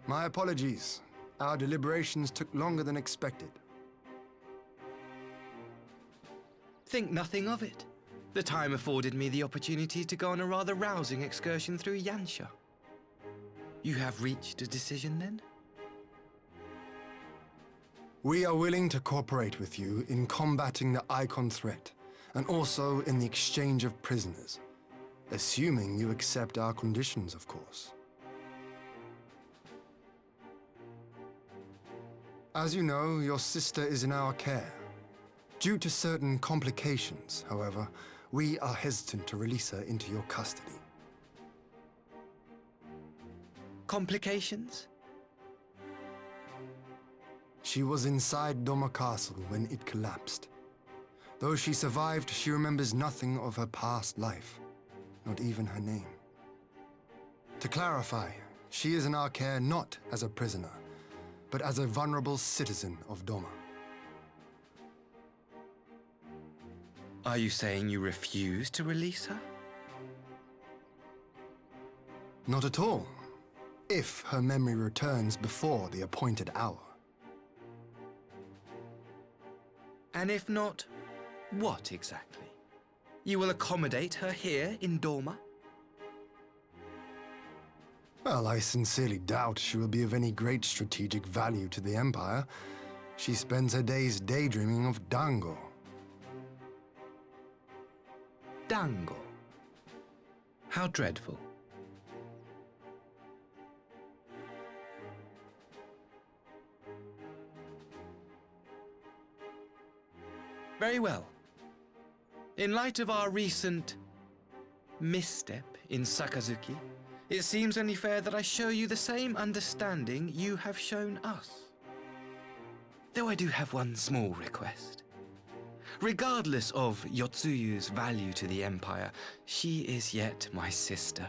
My apologies. Our deliberations took longer than expected. Think nothing of it. The time afforded me the opportunity to go on a rather rousing excursion through Yansha. You have reached a decision, then? We are willing to cooperate with you in combating the Icon threat, and also in the exchange of prisoners. Assuming you accept our conditions, of course. As you know, your sister is in our care. Due to certain complications, however, we are hesitant to release her into your custody. Complications? She was inside Doma Castle when it collapsed. Though she survived, she remembers nothing of her past life, not even her name. To clarify, she is in our care not as a prisoner, but as a vulnerable citizen of Doma. Are you saying you refuse to release her? Not at all, if her memory returns before the appointed hour. And if not, what exactly? You will accommodate her here in Doma? Well, I sincerely doubt she will be of any great strategic value to the Empire. She spends her days daydreaming of Dango. Dango? How dreadful. Very well. In light of our recent misstep in Sakazuki, it seems only fair that I show you the same understanding you have shown us. Though I do have one small request. Regardless of Yotsuyu's value to the Empire, she is yet my sister.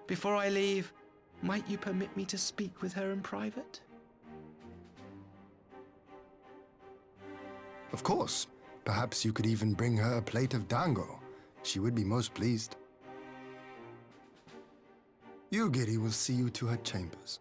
Before I leave, might you permit me to speak with her in private? Of course. Perhaps you could even bring her a plate of dango. She would be most pleased. Yugiri will see you to her chambers.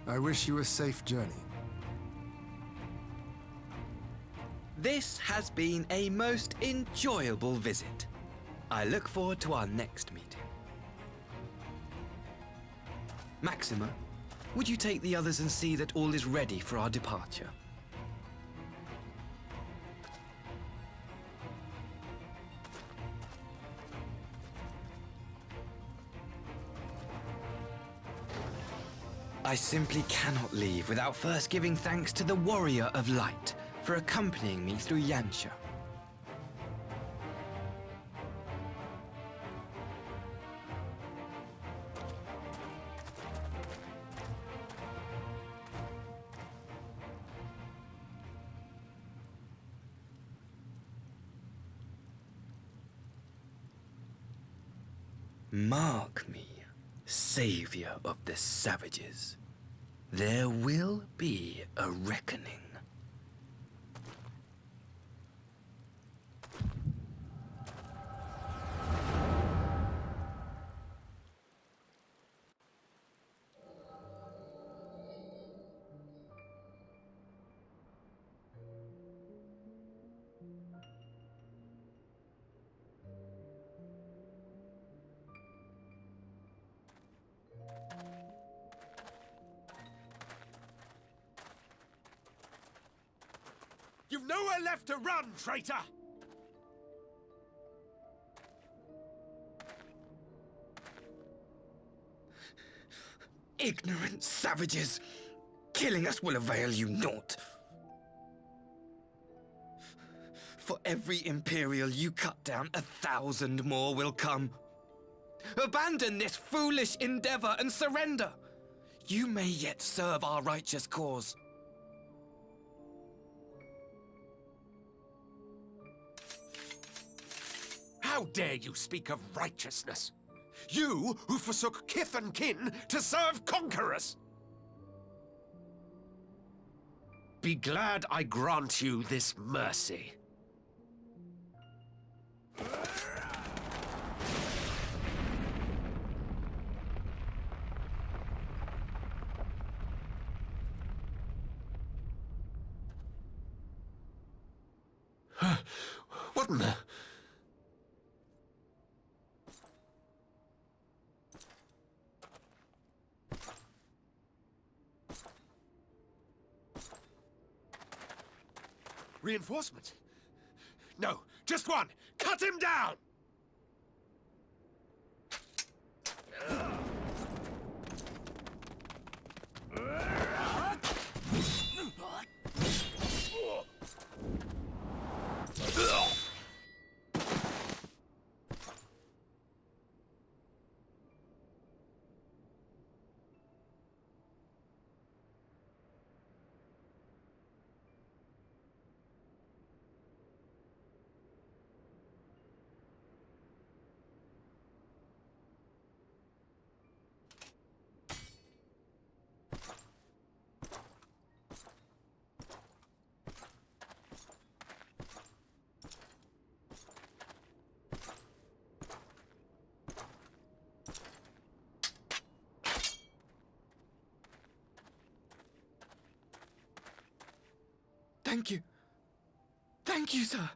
I wish you a safe journey. This has been a most enjoyable visit. I look forward to our next meeting. Maxima, would you take the others and see that all is ready for our departure? I simply cannot leave without first giving thanks to the Warrior of Light for accompanying me through Yansha. Mark me, savior of the savages. There will be a reckoning. You've nowhere left to run, traitor! Ignorant savages! Killing us will avail you naught. For every Imperial you cut down, 1,000 more will come. Abandon this foolish endeavor and surrender. You may yet serve our righteous cause. How dare you speak of righteousness? You who forsook kith and kin to serve conquerors! Be glad I grant you this mercy. What in the... Reinforcement? No, just one! Cut him down! Thank you. Thank you, sir.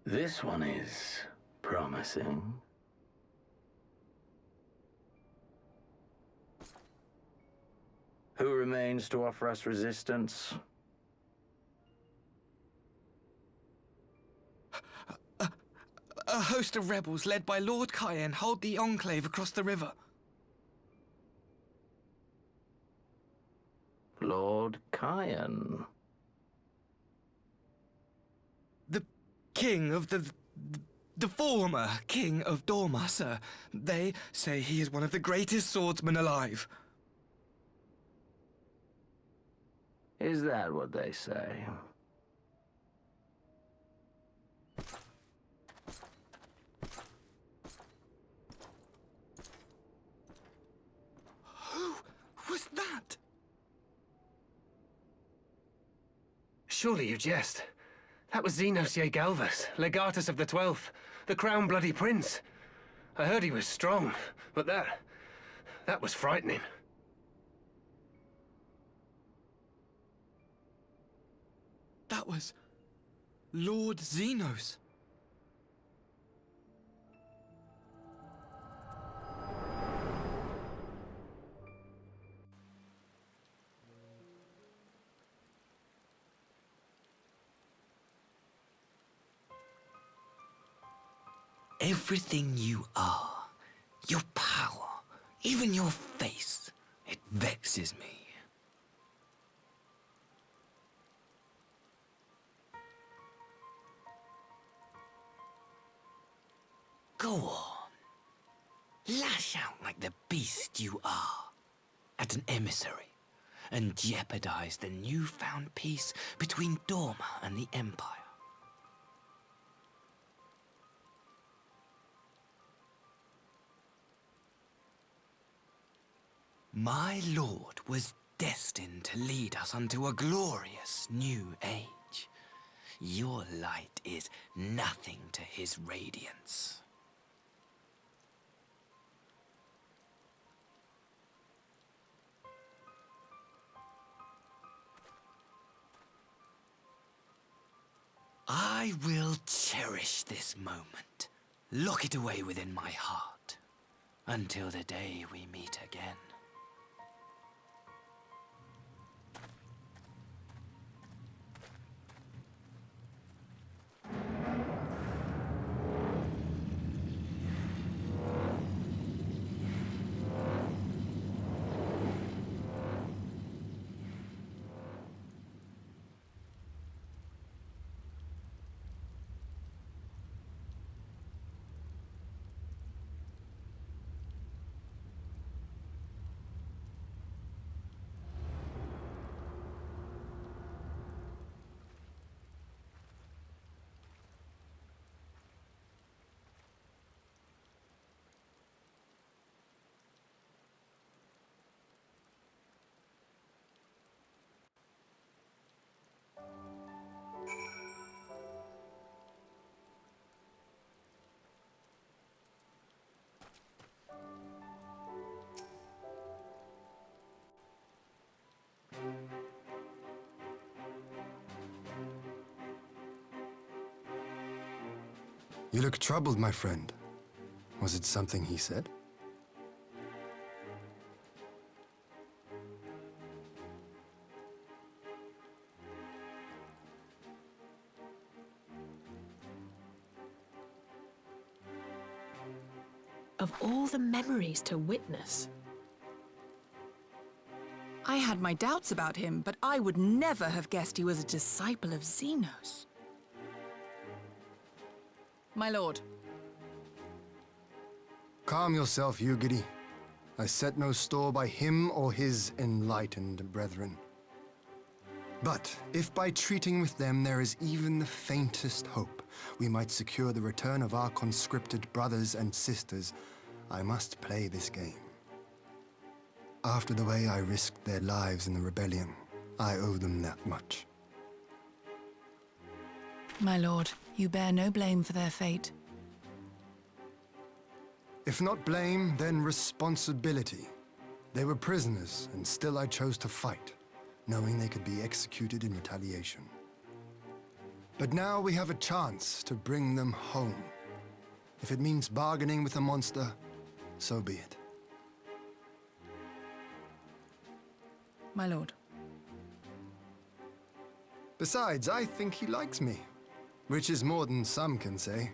This one is promising. Who remains to offer us resistance? A host of rebels led by Lord Cayenne hold the Enclave across the river. Lord Cayenne? The king of the former king of Dorma, sir. They say he is one of the greatest swordsmen alive. Is that what they say? Who was that? Surely you jest. That was Xenos Galvus, Legatus of the 12th, the Crown Bloody Prince. I heard he was strong, but that was frightening. That was Lord Xenos. Everything you are, your power, even your face, it vexes me. Go on. Lash out like the beast you are at an emissary and jeopardize the newfound peace between Dorma and the Empire. My lord was destined to lead us unto a glorious new age. Your light is nothing to his radiance. I will cherish this moment, lock it away within my heart, until the day we meet again. You look troubled, my friend. Was it something he said? Of all the memories to witness. I had my doubts about him, but I would never have guessed he was a disciple of Xenos. My lord. Calm yourself, Yugiri. I set no store by him or his enlightened brethren. But if by treating with them there is even the faintest hope, we might secure the return of our conscripted brothers and sisters, I must play this game. After the way I risked their lives in the rebellion, I owe them that much. My lord, you bear no blame for their fate. If not blame, then responsibility. They were prisoners, and still I chose to fight, knowing they could be executed in retaliation. But now we have a chance to bring them home. If it means bargaining with a monster, so be it. My lord. Besides, I think he likes me, which is more than some can say.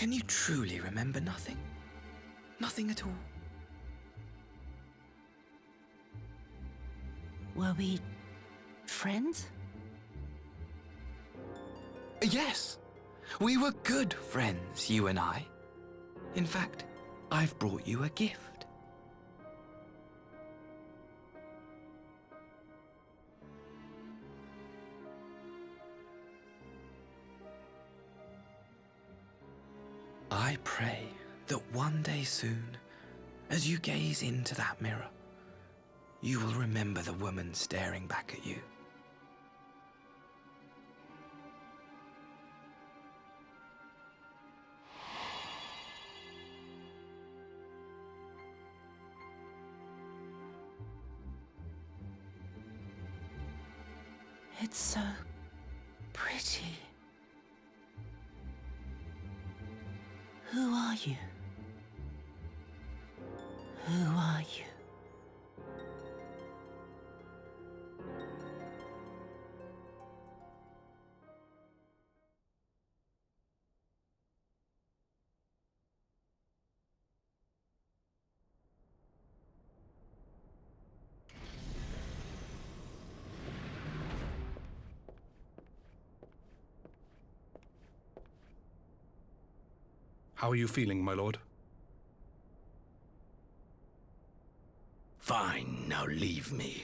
Can you truly remember nothing? Nothing at all? Were we friends? Yes. We were good friends, you and I. In fact, I've brought you a gift. I pray that one day soon, as you gaze into that mirror, you will remember the woman staring back at you. It's so pretty. Who are you? Who are you? How are you feeling, my lord? Fine, now leave me.